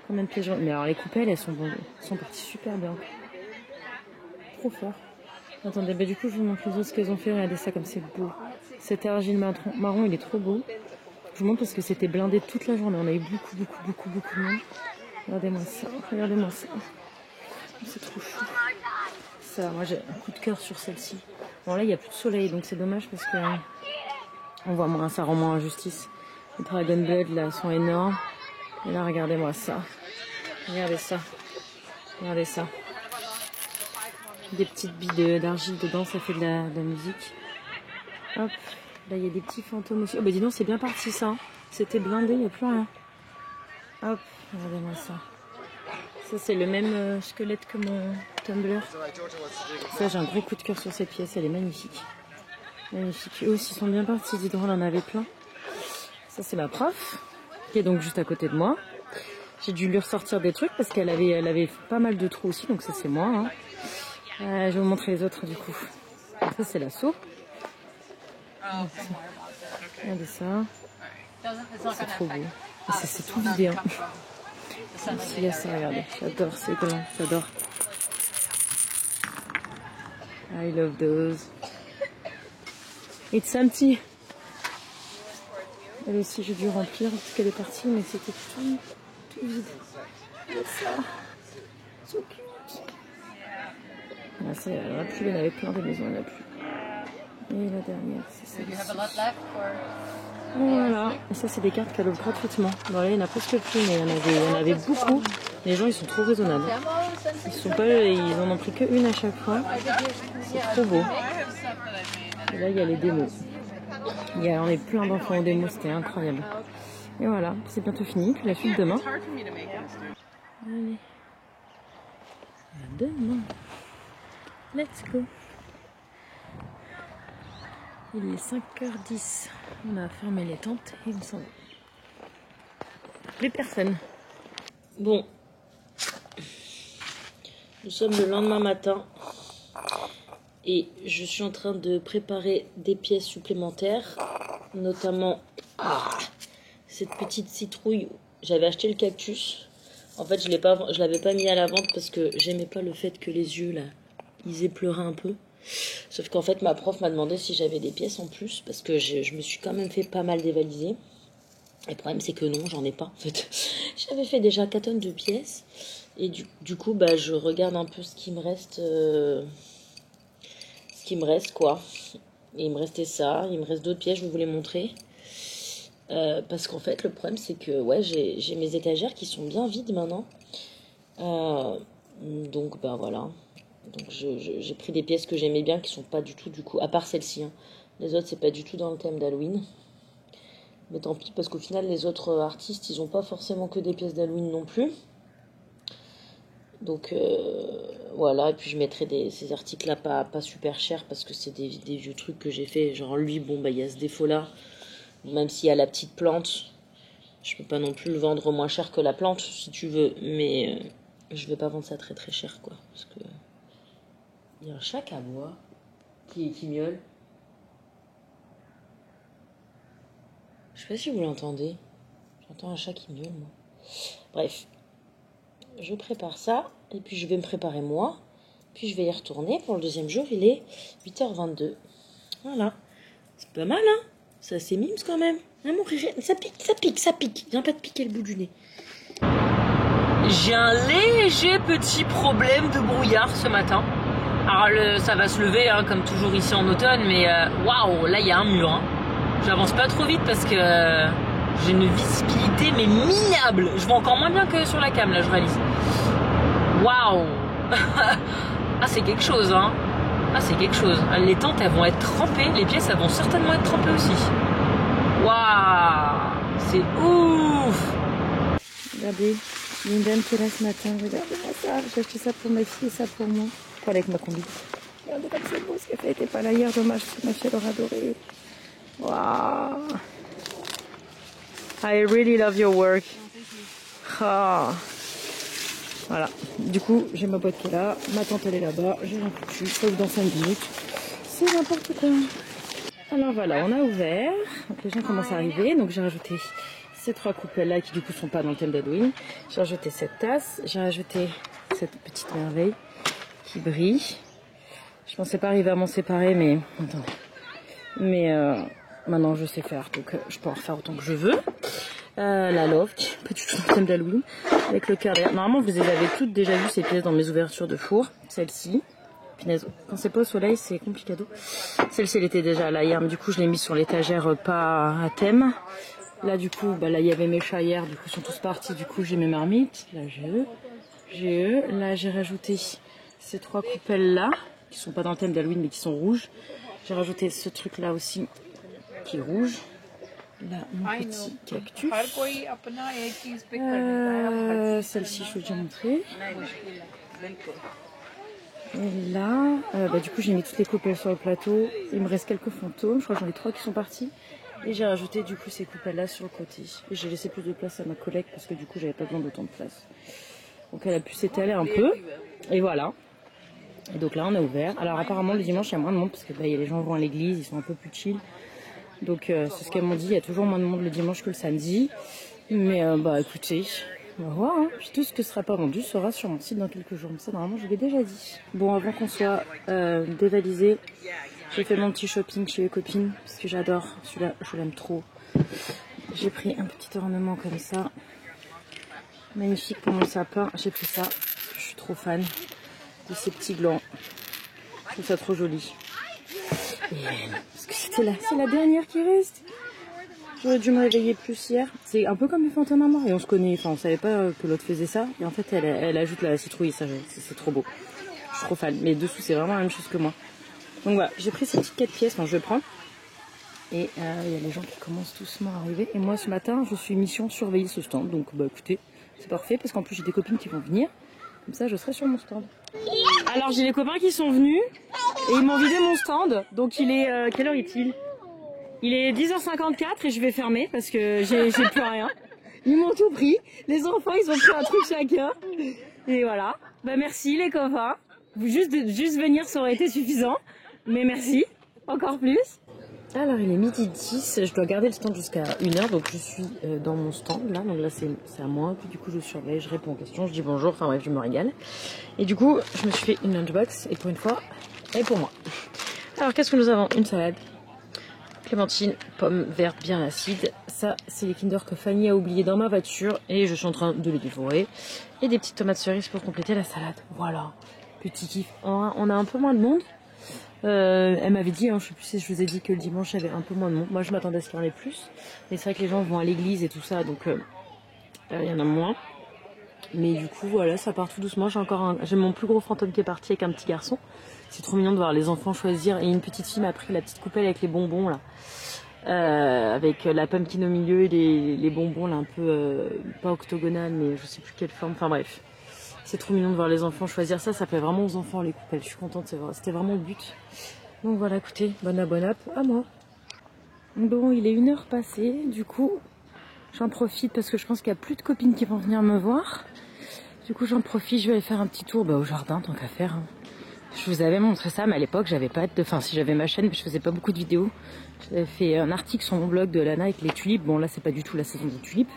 Combien de pièces j'ai... Mais alors les coupelles, elles sont parties super bien. Trop fort. Attendez, bah du coup je vous montre les autres ce qu'elles ont fait. Regardez ça comme c'est beau. Cet argile marron, il est trop beau. Je vous montre parce que c'était blindé toute la journée. On a eu beaucoup de monde. Regardez-moi ça, regardez-moi ça. C'est trop chou. Ça, moi j'ai un coup de cœur sur celle-ci. Bon là il n'y a plus de soleil donc c'est dommage parce que on voit moins, ça rend moins injustice. Les Dragon Blood là sont énormes. Et là regardez-moi ça. Regardez ça. Regardez ça. Des petites billes d'argile dedans, ça fait de la musique. Hop, là il y a des petits fantômes aussi. Oh bah dis donc c'est bien parti ça. C'était blindé, il n'y a plus rien. Hop, regardez-moi ça. Ça c'est le même squelette que mon Tumblr. Ça j'ai un gros coup de cœur sur cette pièce, elle est magnifique. Magnifique. Eux aussi sont bien partis, dis donc on en avait plein. Ça c'est ma prof, qui est donc juste à côté de moi. J'ai dû lui ressortir des trucs parce qu'elle avait pas mal de trous aussi, donc ça c'est moi. Hein. Je vais vous montrer les autres du coup. Ça c'est l'assaut. Regardez ça. C'est trop beau. C'est tout vidé. Hein. Il y a ça, regardez. J'adore ces glands, j'adore. I love those. It's empty. Elle aussi, j'ai dû remplir parce qu'elle est partie, mais c'était tout vide. Il y a ça. So cute. Là, il n'y en a plus, il y en avait plein des maisons, il n'y en a plus. Et la dernière, c'est celle-ci. Voilà, et ça c'est des cartes cadeaux gratuitement. Bon là il n'y en a presque plus, mais il y en avait beaucoup. Les gens ils sont trop raisonnables. Ils en ont pris qu'une à chaque fois. C'est trop beau. Et là il y a les démos. On est plein d'enfants aux démos, c'était incroyable. Et voilà, c'est bientôt fini, puis la suite demain. Allez. À demain. Let's go. Il est 5h10. On a fermé les tentes et on s'en va. Plus personne. Bon. Nous sommes le lendemain matin. Et je suis en train de préparer des pièces supplémentaires. Notamment cette petite citrouille. J'avais acheté le cactus. En fait, je l'avais pas mis à la vente parce que j'aimais pas le fait que les yeux, là, ils épleuraient un peu. Sauf qu'en fait, ma prof m'a demandé si j'avais des pièces en plus. Parce que je me suis quand même fait pas mal dévaliser. Et le problème, c'est que non, j'en ai pas, en fait. J'avais fait déjà 4 tonnes de pièces. Et du coup, bah, je regarde un peu ce qui me reste. Quoi. Et il me restait ça. Il me reste d'autres pièces, je vais vous les montrer. Parce qu'en fait, le problème, c'est que ouais, j'ai mes étagères qui sont bien vides maintenant. Donc, bah voilà. Donc, j'ai pris des pièces que j'aimais bien qui sont pas du tout, du coup, à part celle-ci. Hein. Les autres, c'est pas du tout dans le thème d'Halloween. Mais tant pis, parce qu'au final, les autres artistes, ils ont pas forcément que des pièces d'Halloween non plus. Donc, voilà. Et puis, je mettrai ces articles-là pas super chers parce que c'est des vieux trucs que j'ai fait. Genre, lui, bon, bah, il y a ce défaut-là. Même s'il y a la petite plante, je peux pas non plus le vendre moins cher que la plante, si tu veux. Mais je vais pas vendre ça très très cher, quoi. Parce que il y a un chat à bois qui miaule. Je sais pas si vous l'entendez. J'entends un chat qui miaule, moi. Bref. Je prépare ça. Et puis je vais me préparer moi. Puis je vais y retourner. Pour le deuxième jour, il est 8h22. Voilà. C'est pas mal, hein? C'est assez mimes quand même. Hein, mon rire, ça pique. Viens pas te piquer le bout du nez. J'ai un léger petit problème de brouillard ce matin. Alors ça va se lever, hein, comme toujours ici en automne, mais waouh, là il y a un mur. Hein. J'avance pas trop vite parce que j'ai une visibilité mais minable. Je vois encore moins bien que sur la cam, là je réalise. Waouh. Ah c'est quelque chose, hein. Ah c'est quelque chose. Les tentes elles vont être trempées, les pièces elles vont certainement être trempées aussi. Waouh, c'est ouf. Regardez, il y a une dame qui est là ce matin. Regardez-moi ça, j'ai acheté ça pour ma fille et ça pour moi. Pour aller avec ma combi. Regardez comme c'est beau ce qu'elle fait. Elle était pas là hier, dommage parce que ma fille elle aura adoré. Waouh. I really love your work. Oh. Voilà, du coup j'ai ma boîte qui est là, ma tante elle est là-bas, j'ai rien foutu, sauf dans 5 minutes, c'est n'importe quoi. Alors voilà, on a ouvert, donc les gens commencent à arriver, donc j'ai rajouté ces 3 coupelles là qui du coup sont pas dans le thème d'Halloween, j'ai rajouté cette tasse, j'ai rajouté cette petite merveille qui brille, je pensais pas arriver à m'en séparer mais attendez, mais maintenant je sais faire, donc je peux en refaire autant que je veux. La loft, pas du tout le thème d'Halloween, avec le cœur derrière. Normalement, vous avez toutes déjà vu ces pièces dans mes ouvertures de four. Celle-ci, punaise, quand c'est pas au soleil, c'est complicado. Celle-ci, elle était déjà là hier, mais du coup, je l'ai mise sur l'étagère pas à thème. Là, du coup, bah là, il y avait mes chats hier, du coup, ils sont tous partis. Du coup, j'ai mes marmites. Là, j'ai eux. Là, j'ai rajouté ces 3 coupelles-là, qui sont pas dans le thème d'Halloween, mais qui sont rouges. J'ai rajouté ce truc-là aussi, qui est rouge. Là, mon petit cactus. Celle-ci, je vous ai déjà montré. Et là, bah, du coup, j'ai mis toutes les coupelles sur le plateau. Il me reste quelques fantômes. Je crois que j'en ai 3 qui sont partis. Et j'ai rajouté du coup ces coupelles-là sur le côté. Et j'ai laissé plus de place à ma collègue parce que du coup, j'avais pas besoin d'autant de place. Donc, elle a pu s'étaler un peu. Et voilà. Et donc là, on a ouvert. Alors, apparemment, le dimanche, il y a moins de monde parce que bah, les gens vont à l'église, ils sont un peu plus chill. Donc c'est ce qu'elles m'ont dit, il y a toujours moins de monde le dimanche que le samedi. Mais bah écoutez, on va voir. Hein. Puis tout ce qui ne sera pas vendu sera sur mon site dans quelques jours. Mais ça normalement je l'ai déjà dit. Bon, avant qu'on soit dévalisé, j'ai fait mon petit shopping chez les copines. Parce que j'adore celui-là, je l'aime trop. J'ai pris un petit ornement comme ça. Magnifique pour mon sapin. J'ai pris ça, je suis trop fan de ces petits glands. Je trouve ça trop joli. Et, parce que c'est la dernière qui reste. J'aurais dû me réveiller plus hier. C'est un peu comme les fantômes à mort. Et on se connaît, enfin on savait pas que l'autre faisait ça. Et en fait elle ajoute la citrouille, ça c'est trop beau. Je suis trop fan. Mais dessous c'est vraiment la même chose que moi. Donc voilà, j'ai pris ces petites 4 pièces, enfin je vais prendre. Et il y a les gens qui commencent doucement à arriver. Et moi ce matin je suis mission surveiller ce stand. Donc bah écoutez, c'est parfait parce qu'en plus j'ai des copines qui vont venir. Comme ça je serai sur mon stand. Alors j'ai les copains qui sont venus. Et ils m'ont vidé mon stand. Donc il est... quelle heure est-il? Il est 10h54 et je vais fermer parce que j'ai plus rien. Ils m'ont tout pris. Les enfants ils ont pris un truc chacun. Et voilà. Bah merci les copains. Juste venir ça aurait été suffisant. Mais merci. Encore plus. Alors il est midi 10, je dois garder le stand jusqu'à 1h, donc je suis dans mon stand là, donc là c'est à moi, puis du coup je surveille, je réponds aux questions, je dis bonjour, enfin bref je me régale. Et du coup je me suis fait une lunchbox, et pour une fois, elle est pour moi. Alors qu'est-ce que nous avons? Une salade, clémentine, pommes vertes bien acides, ça c'est les Kinder que Fanny a oublié dans ma voiture, et je suis en train de les dévorer. Et des petites tomates cerises pour compléter la salade, voilà, petit kiff. On a un peu moins de monde. Elle m'avait dit, hein, je sais plus si je vous ai dit que le dimanche il y avait un peu moins de monde. Moi je m'attendais à ce qu'il y en ait plus. Mais c'est vrai que les gens vont à l'église et tout ça, donc il y en a moins. Mais du coup voilà, ça part tout doucement. J'ai mon plus gros fantôme qui est parti avec un petit garçon. C'est trop mignon de voir les enfants choisir. Et une petite fille m'a pris la petite coupelle avec les bonbons là. Avec la pumpkin au milieu et les bonbons là un peu pas octogonales mais je sais plus quelle forme. Enfin bref. C'est trop mignon de voir les enfants choisir ça, ça plaît vraiment aux enfants les coupelles, je suis contente, c'était vraiment le but. Donc voilà, écoutez, bonne app à moi. Bon, il est 1h passée, du coup, j'en profite parce que je pense qu'il n'y a plus de copines qui vont venir me voir. Du coup, j'en profite, je vais aller faire un petit tour au jardin, tant qu'à faire. Hein. Je vous avais montré ça, mais à l'époque, j'avais pas de... Enfin, si j'avais ma chaîne, mais je faisais pas beaucoup de vidéos. J'avais fait un article sur mon blog de Lana avec les tulipes. Bon, là, c'est pas du tout la saison des tulipes.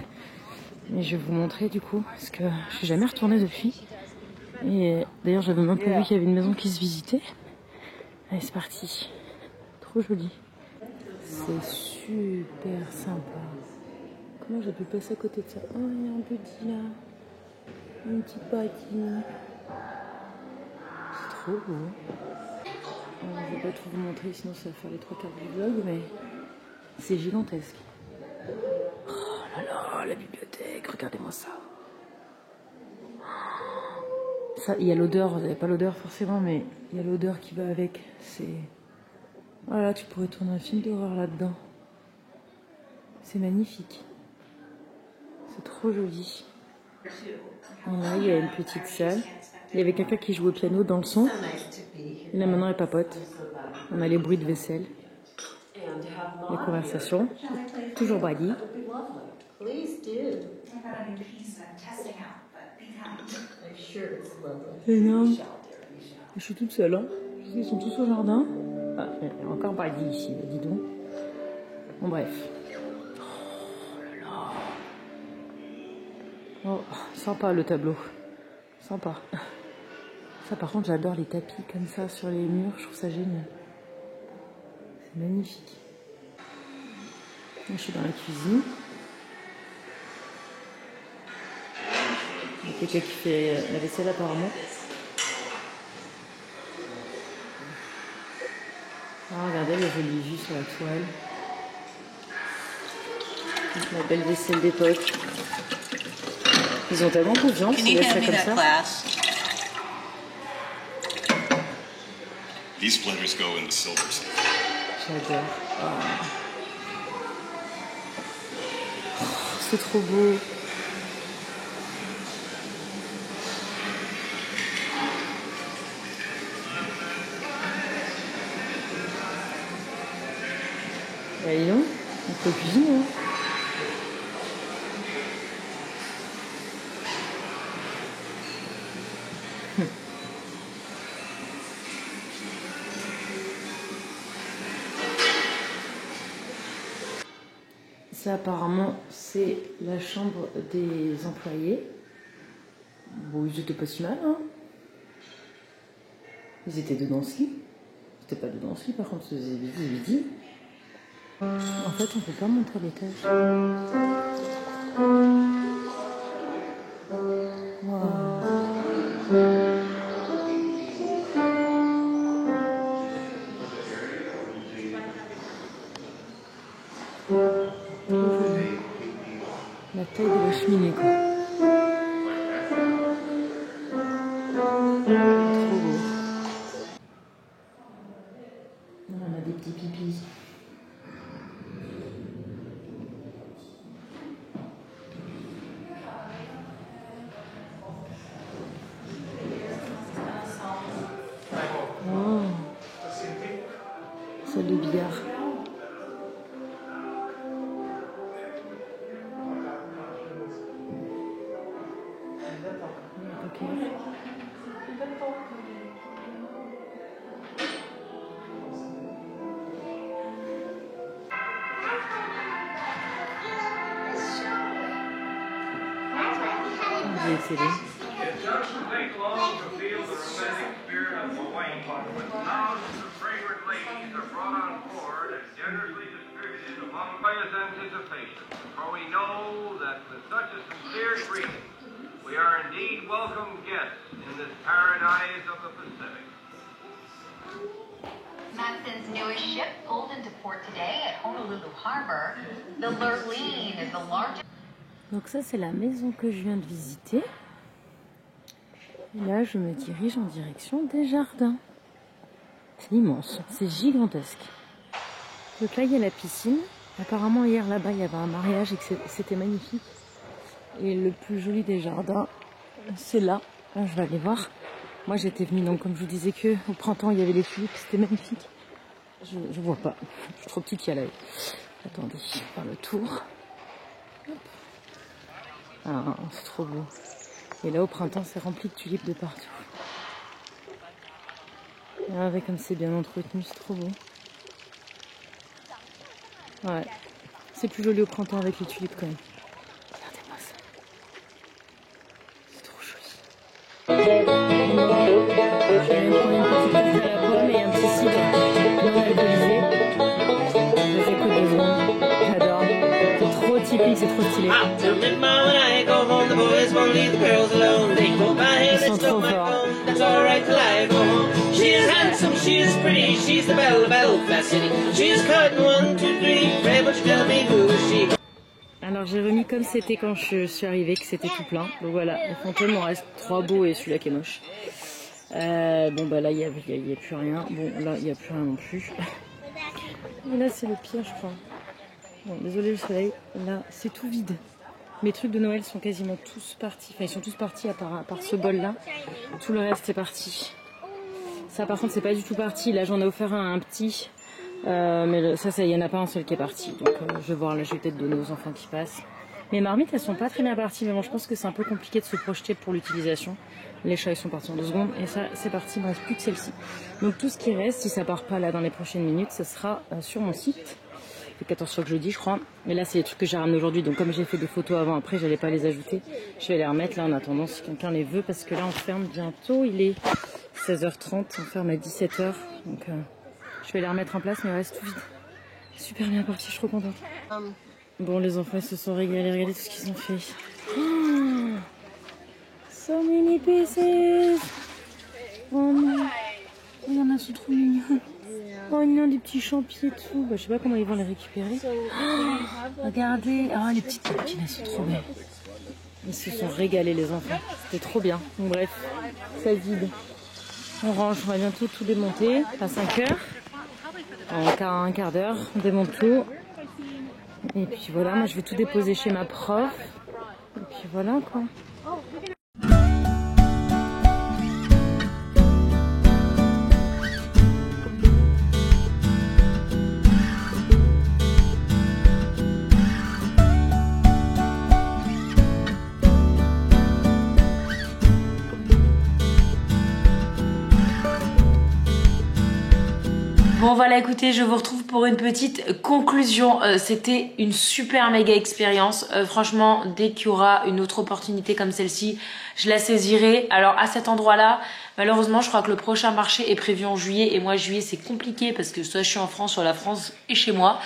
Mais je vais vous montrer du coup, parce que je suis jamais retournée depuis. Et d'ailleurs j'avais même pas vu qu'il y avait une maison qui se visitait. Allez c'est parti. Trop joli. C'est super sympa. Comment j'ai pu passer à côté de ça? Oh il y a un petit là. Une petite patine. C'est trop beau. Je vais pas tout vous montrer sinon ça va faire les 3 quarts du vlog mais c'est gigantesque. Oh là là, la bibliothèque, regardez-moi ça. Ça, il y a l'odeur, vous n'avez pas l'odeur forcément, mais il y a l'odeur qui va avec. C'est... Voilà, tu pourrais tourner un film d'horreur là-dedans. C'est magnifique. C'est trop joli. Voilà, il y a une petite salle. Il y avait quelqu'un qui joue au piano dans le son. Et là maintenant, elle papote. On a les bruits de vaisselle. Les conversations. Toujours Brady. C'est énorme. Je suis toute seule. Hein. Ils sont tous au jardin. Ah, il y a encore Brady ici, dis donc. Bon, bref. Oh là là. Oh, sympa le tableau. Sympa. Ça, par contre, j'adore les tapis comme ça sur les murs. Je trouve ça génial. C'est magnifique. Moi, je suis dans la cuisine. Il y a quelqu'un qui fait la vaisselle apparemment. Ah, regardez la jolie vue sur la toile. La belle vaisselle d'époque. Ils ont tellement confiance, ils laissent ça comme ça. These splinters go in the silver safe. J'adore. Oh. Oh, c'est trop beau. Bah, dis donc, on peut cuisiner. Hein. Ça apparemment c'est la chambre des employés. Bon ils étaient pas si mal hein. Ils étaient dedans ce lit. C'était pas dedans ce lit par contre, c'est dit. En fait on peut pas monter à l'étage. Wow. jardinier quoi. Trop beau. On a des petits pipis. Oh. Salle de billard. J'ai essayé. It doesn't take long to feel the romantic spirit of Hawaii when thousands of fragrant ladies are brought on board and generously distributed among joyous anticipation. For we know that with such a sincere greeting, we are indeed welcome guests in this paradise of the Pacific. Matson's newest ship pulled into port today at Honolulu Harbor. The Lurleen is the largest. Donc ça c'est la maison que je viens de visiter. Et là je me dirige en direction des jardins. C'est immense, c'est gigantesque. Donc là il y a la piscine. Apparemment hier là-bas il y avait un mariage et que c'était magnifique. Et le plus joli des jardins, c'est là. Là je vais aller voir. Moi j'étais venue donc comme je vous disais que au printemps il y avait les tulipes, c'était magnifique. Je vois pas, je suis trop petite y aller. Attendez, je vais faire le tour. Hop. Ah, c'est trop beau. Et là, au printemps, c'est rempli de tulipes de partout. Et avec comme c'est bien entretenu, c'est trop beau. Ouais. C'est plus joli au printemps avec les tulipes quand même. Regardez-moi ça. C'est trop joli. Je vais me prendre une petite carte à la pomme et un petit cidre non alcoolisé. Je écoute 2 secondes. J'adore. C'est trop typique, c'est trop stylé. Ils sont trop forts. Alors j'ai remis comme c'était quand je suis arrivée, que c'était tout plein. Donc voilà, les fantômes, il en reste 3 beaux et celui-là qui est moche. Bon bah là il n'y a plus rien. Bon là il n'y a plus rien non plus. Et là c'est le pire je crois. Bon désolé le soleil, là c'est tout vide. Mes trucs de Noël sont quasiment tous partis. Enfin ils sont tous partis à part ce bol là. Tout le reste est parti. Ça par contre c'est pas du tout parti. Là j'en ai offert un petit. Mais ça il n'y en a pas un seul qui est parti. Donc je vais voir là, je vais peut-être donner aux enfants qui passent. Mes marmites elles sont pas très bien parties. Mais bon je pense que c'est un peu compliqué de se projeter pour l'utilisation. Les chats ils sont partis en 2 secondes. Et ça c'est parti, il ne reste plus que celle-ci. Donc tout ce qui reste, si ça part pas là dans les prochaines minutes, ce sera sur mon site. Ça fait 14 fois que je le dis je crois. Mais là c'est les trucs que j'ai ramenés aujourd'hui. Donc comme j'ai fait des photos avant, après j'allais pas les ajouter. Je vais les remettre là en attendant si quelqu'un les veut. Parce que là on ferme bientôt. Il est 16h30, on ferme à 17h. Donc je vais les remettre en place mais il reste tout vide. Super bien parti, je suis trop contente. Bon les enfants ils se sont régalés, regardez tout ce qu'ils ont fait. Oh, so many pieces. Oh non. Il y en a, sont trop mignons. Oh il y en a des petits champiers et tout. Bah, je sais pas comment ils vont les récupérer. Oh, regardez. Ah les petites copines elles sont trop belles. Ils se sont régalés les enfants. C'était trop bien. Donc, bref, ça vide. On range, on va bientôt tout démonter à 5h. En un quart d'heure, on démonte tout. Et puis voilà, moi je vais tout déposer chez ma prof. Et puis voilà quoi. Bon voilà, écoutez, je vous retrouve pour une petite conclusion. C'était une super méga expérience. Franchement, dès qu'il y aura une autre opportunité comme celle-ci, je la saisirai. Alors à cet endroit-là, malheureusement, je crois que le prochain marché est prévu en juillet. Et moi, juillet, c'est compliqué parce que soit je suis en France, soit la France est chez moi.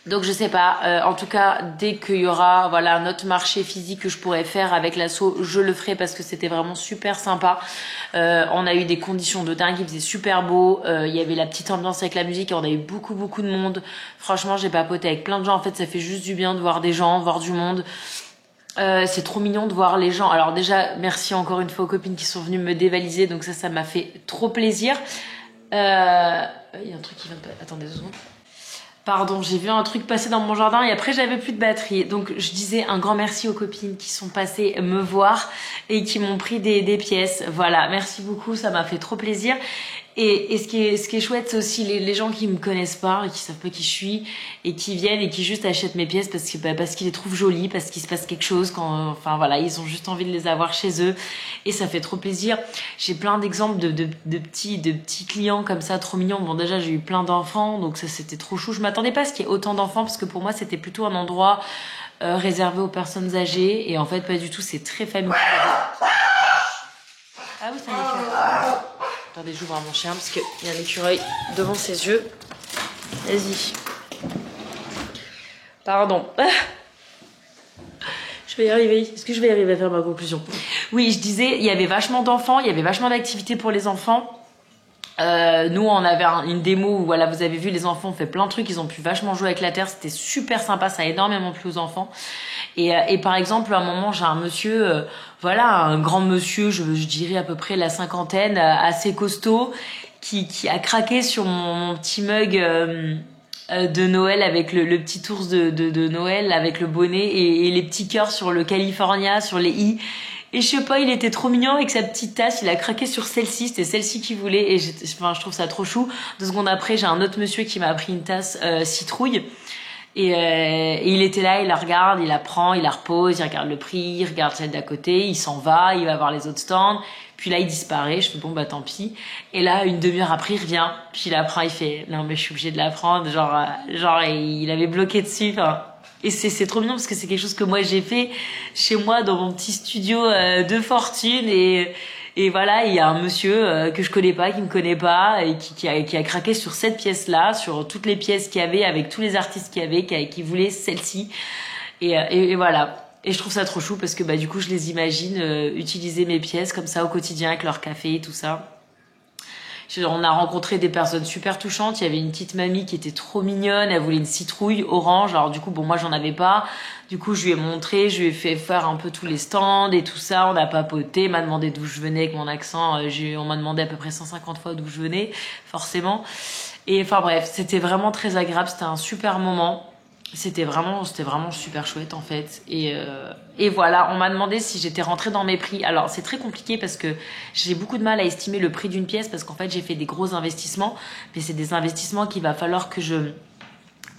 Donc je sais pas, en tout cas dès qu'il y aura voilà un autre marché physique que je pourrais faire avec l'asso, je le ferai parce que c'était vraiment super sympa. On a eu des conditions de dingue, il faisait super beau, il y avait la petite ambiance avec la musique et on a eu beaucoup de monde. Franchement j'ai papoté avec plein de gens, en fait ça fait juste du bien de voir des gens, voir du monde. C'est trop mignon de voir les gens. Alors déjà merci encore une fois aux copines qui sont venues me dévaliser, donc ça m'a fait trop plaisir. Il y a un truc qui vient de... Attendez 2 secondes. Pardon, j'ai vu un truc passer dans mon jardin et après j'avais plus de batterie. Donc je disais un grand merci aux copines qui sont passées me voir et qui m'ont pris des pièces. Voilà, merci beaucoup, ça m'a fait trop plaisir. Et ce qui est chouette, c'est aussi les gens qui me connaissent pas, et qui savent pas qui je suis, et qui viennent et qui juste achètent mes pièces parce qu'ils les trouvent jolies, parce qu'il se passe quelque chose, enfin voilà, ils ont juste envie de les avoir chez eux, et ça fait trop plaisir. J'ai plein d'exemples de petits clients comme ça, trop mignons. Bon déjà j'ai eu plein d'enfants, donc ça c'était trop chou. Je m'attendais pas à ce qu'il y ait autant d'enfants, parce que pour moi c'était plutôt un endroit réservé aux personnes âgées, et en fait pas du tout, c'est très familial. Ah oui, c'est un écureuil. Attendez, j'ouvre à mon chien parce qu'il y a un écureuil devant ses yeux. Vas-y. Pardon. Je vais y arriver. Est-ce que je vais y arriver à faire ma conclusion? Oui, je disais, il y avait vachement d'enfants, il y avait vachement d'activités pour les enfants. Nous, on avait une démo où voilà, vous avez vu, les enfants ont fait plein de trucs, ils ont pu vachement jouer avec la terre, c'était super sympa, ça a énormément plu aux enfants. Et par exemple, à un moment, j'ai un monsieur, voilà, un grand monsieur, je dirais à peu près la cinquantaine, assez costaud, qui a craqué sur mon petit mug de Noël avec le petit ours de Noël, avec le bonnet et les petits cœurs sur le California, sur les i. Et je sais pas, il était trop mignon avec sa petite tasse, il a craqué sur celle-ci, c'était celle-ci qu'il voulait, et je trouve ça trop chou. 2 secondes après, j'ai un autre monsieur qui m'a pris une tasse citrouille, et il était là, il la regarde, il la prend, il la repose, il regarde le prix, il regarde celle d'à côté, il s'en va, il va voir les autres stands, puis là il disparaît, je fais bon bah tant pis, et là une demi-heure après il revient, puis il la prend, il fait non mais je suis obligée de la prendre, genre il avait bloqué dessus, enfin... Et c'est trop mignon parce que c'est quelque chose que moi j'ai fait chez moi dans mon petit studio de fortune, et voilà, il y a un monsieur que je connais pas, qui me connaît pas, et qui a craqué sur cette pièce-là, sur toutes les pièces qu'il y avait, avec tous les artistes qu'il y avait, qui voulaient celle-ci, et voilà. Et je trouve ça trop chou parce que bah du coup je les imagine utiliser mes pièces comme ça au quotidien avec leur café et tout ça. On a rencontré des personnes super touchantes. Il y avait une petite mamie qui était trop mignonne. Elle voulait une citrouille orange. Alors du coup, bon, moi j'en avais pas. Du coup, je lui ai montré, je lui ai fait faire un peu tous les stands et tout ça. On a papoté, m'a demandé d'où je venais avec mon accent. On m'a demandé à peu près 150 fois d'où je venais, forcément. Et enfin bref, c'était vraiment très agréable. C'était un super moment. C'était vraiment super chouette en fait. Et voilà, on m'a demandé si j'étais rentrée dans mes prix. Alors c'est très compliqué parce que j'ai beaucoup de mal à estimer le prix d'une pièce parce qu'en fait j'ai fait des gros investissements, mais c'est des investissements qu'il va falloir que je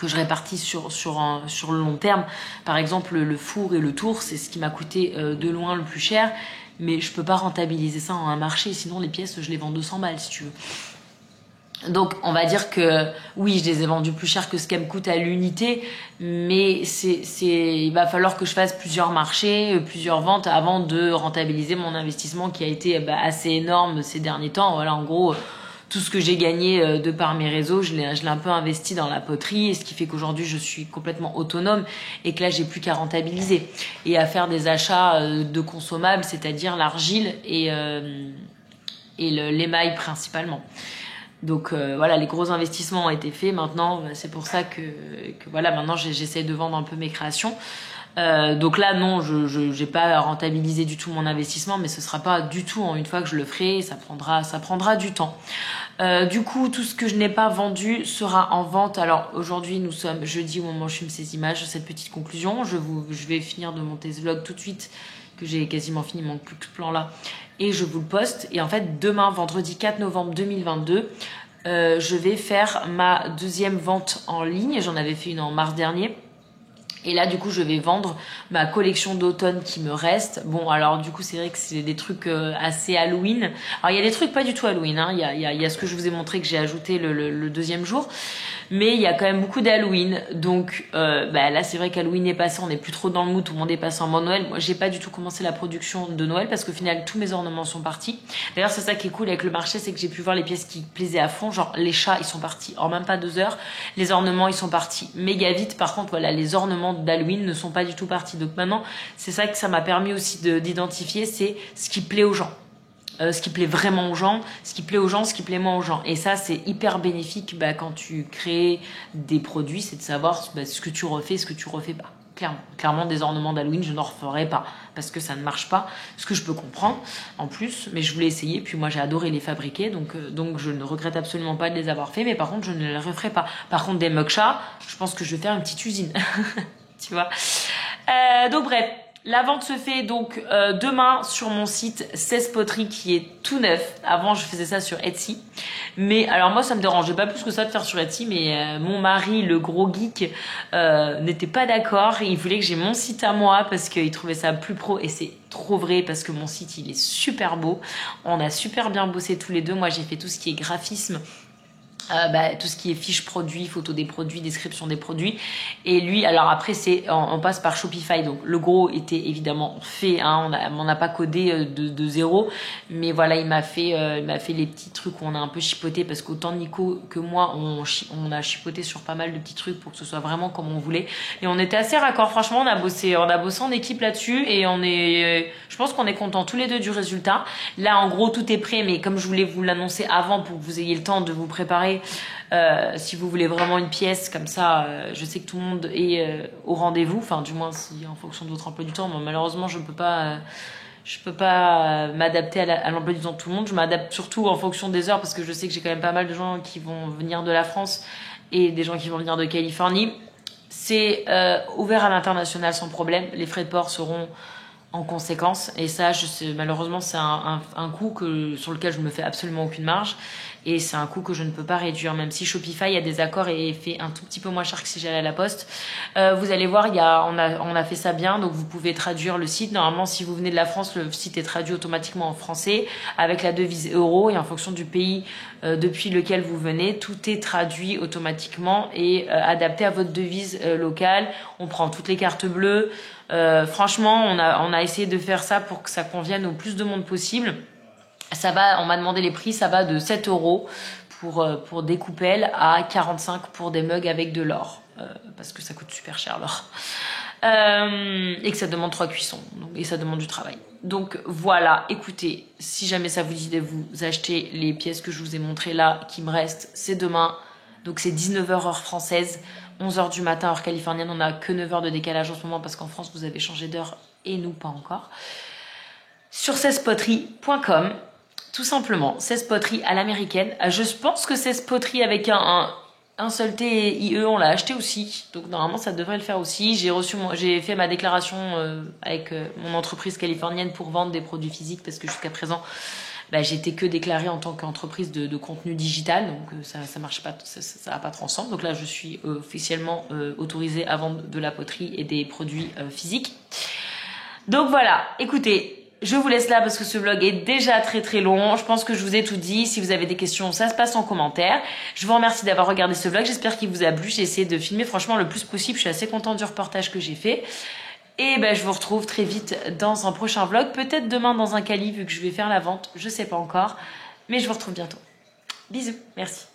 répartisse sur le long terme. Par exemple le four et le tour, c'est ce qui m'a coûté de loin le plus cher, mais je peux pas rentabiliser ça en un marché, sinon les pièces je les vends 200 balles si tu veux. Donc on va dire que oui, je les ai vendus plus cher que ce qu'elles me coûtent à l'unité, mais il va falloir que je fasse plusieurs marchés, plusieurs ventes avant de rentabiliser mon investissement qui a été assez énorme ces derniers temps. Voilà, en gros, tout ce que j'ai gagné de par mes réseaux, je l'ai un peu investi dans la poterie, et ce qui fait qu'aujourd'hui je suis complètement autonome et que là j'ai plus qu'à rentabiliser et à faire des achats de consommables, c'est-à-dire l'argile et l'émail principalement. Donc voilà, les gros investissements ont été faits. Maintenant, c'est pour ça que voilà, maintenant j'essaie de vendre un peu mes créations. Donc là, non, je j'ai pas rentabilisé du tout mon investissement, mais ce sera pas du tout en une fois que je le ferai. Ça prendra du temps. Du coup, tout ce que je n'ai pas vendu sera en vente. Alors aujourd'hui, nous sommes jeudi au moment où je filme ces images, cette petite conclusion. Je vais finir de monter ce vlog tout de suite, que j'ai quasiment fini mon plan là. Et je vous le poste. Et en fait, demain, vendredi 4 novembre 2022, je vais faire ma 2e vente en ligne. J'en avais fait une en mars dernier. Et là, du coup, je vais vendre ma collection d'automne qui me reste. Bon, alors du coup, c'est vrai que c'est des trucs assez Halloween. Alors, il y a des trucs pas du tout Halloween. Hein. Il y a ce que je vous ai montré que j'ai ajouté le 2e jour. mais il y a quand même beaucoup d'Halloween, donc là c'est vrai qu'Halloween est passé, on n'est plus trop dans le mood, tout le monde est passé en mode Noël. Moi j'ai pas du tout commencé la production de Noël parce qu'au final tous mes ornements sont partis. D'ailleurs c'est ça qui est cool avec le marché, c'est que j'ai pu voir les pièces qui plaisaient à fond, genre les chats ils sont partis en même pas 2 heures, les ornements ils sont partis méga vite. Par contre voilà, les ornements d'Halloween ne sont pas du tout partis, donc maintenant c'est ça que ça m'a permis aussi d'identifier, c'est ce qui plaît aux gens. Ce qui plaît vraiment aux gens, ce qui plaît aux gens, ce qui plaît moins aux gens. Et ça, c'est hyper bénéfique quand tu crées des produits, c'est de savoir ce que tu refais, ce que tu refais pas. Clairement, des ornements d'Halloween, je n'en referai pas parce que ça ne marche pas, ce que je peux comprendre en plus, mais je voulais essayer. Puis moi, j'ai adoré les fabriquer, donc je ne regrette absolument pas de les avoir fait, mais par contre, je ne les referai pas. Par contre, des mug-chats, je pense que je vais faire une petite usine, tu vois. Donc bref. La vente se fait donc demain sur mon site 16 Poteries qui est tout neuf. Avant je faisais ça sur Etsy. Mais alors moi ça me dérangeait pas plus que ça de faire sur Etsy. Mais mon mari, le gros geek, n'était pas d'accord. Il voulait que j'ai mon site à moi parce qu'il trouvait ça plus pro. Et c'est trop vrai parce que mon site il est super beau. On a super bien bossé tous les deux. Moi j'ai fait tout ce qui est graphisme. Tout ce qui est fiche produit, photo des produits, description des produits. Et lui, alors après, on passe par Shopify. Donc le gros était évidemment fait. On n'a pas codé de zéro. Mais voilà, il m'a fait les petits trucs où on a un peu chipoté parce qu'autant Nico que moi, on a chipoté sur pas mal de petits trucs pour que ce soit vraiment comme on voulait. Et on était assez raccord. Franchement, on a bossé en équipe là-dessus et je pense qu'on est contents tous les deux du résultat. Là, en gros, tout est prêt. Mais comme je voulais vous l'annoncer avant pour que vous ayez le temps de vous préparer. Si vous voulez vraiment une pièce comme ça, je sais que tout le monde est au rendez-vous, enfin du moins si en fonction de votre emploi du temps, mais malheureusement je peux pas m'adapter à l'emploi du temps de tout le monde. Je m'adapte surtout en fonction des heures parce que je sais que j'ai quand même pas mal de gens qui vont venir de la France et des gens qui vont venir de Californie. C'est ouvert à l'international sans problème, les frais de port seront en conséquence et ça malheureusement c'est un coût sur lequel je ne me fais absolument aucune marge. Et c'est un coût que je ne peux pas réduire, même si Shopify a des accords et fait un tout petit peu moins cher que si j'allais à la poste. Vous allez voir, on a fait ça bien, donc vous pouvez traduire le site. Normalement, si vous venez de la France, le site est traduit automatiquement en français avec la devise euro et en fonction du pays depuis lequel vous venez, tout est traduit automatiquement et adapté à votre devise locale. On prend toutes les cartes bleues. Franchement, on a essayé de faire ça pour que ça convienne au plus de monde possible. On m'a demandé les prix, ça va de 7 € pour des coupelles à 45 pour des mugs avec de l'or. Parce que ça coûte super cher l'or. Et que ça demande 3 cuissons. Et ça demande du travail. Donc voilà, écoutez, si jamais ça vous dit de vous acheter les pièces que je vous ai montrées là, qui me restent, c'est demain. Donc c'est 19h heure française, 11h du matin heure californienne. On n'a que 9 heures de décalage en ce moment parce qu'en France vous avez changé d'heure et nous pas encore. Sur 16poteries.com. Tout simplement, 16 poteries à l'américaine. Je pense que 16 poteries avec un seul T et IE, on l'a acheté aussi. Donc normalement, ça devrait le faire aussi. J'ai fait ma déclaration avec mon entreprise californienne pour vendre des produits physiques parce que jusqu'à présent, j'étais que déclarée en tant qu'entreprise de contenu digital. Donc ça marche pas, ça va pas trop ensemble. Donc là, je suis officiellement autorisée à vendre de la poterie et des produits physiques. Donc voilà, écoutez. Je vous laisse là parce que ce vlog est déjà très très long. Je pense que je vous ai tout dit. Si vous avez des questions, ça se passe en commentaire. Je vous remercie d'avoir regardé ce vlog. J'espère qu'il vous a plu. J'ai essayé de filmer franchement le plus possible. Je suis assez contente du reportage que j'ai fait. Et je vous retrouve très vite dans un prochain vlog. Peut-être demain dans un Cali vu que je vais faire la vente. Je sais pas encore. Mais je vous retrouve bientôt. Bisous. Merci.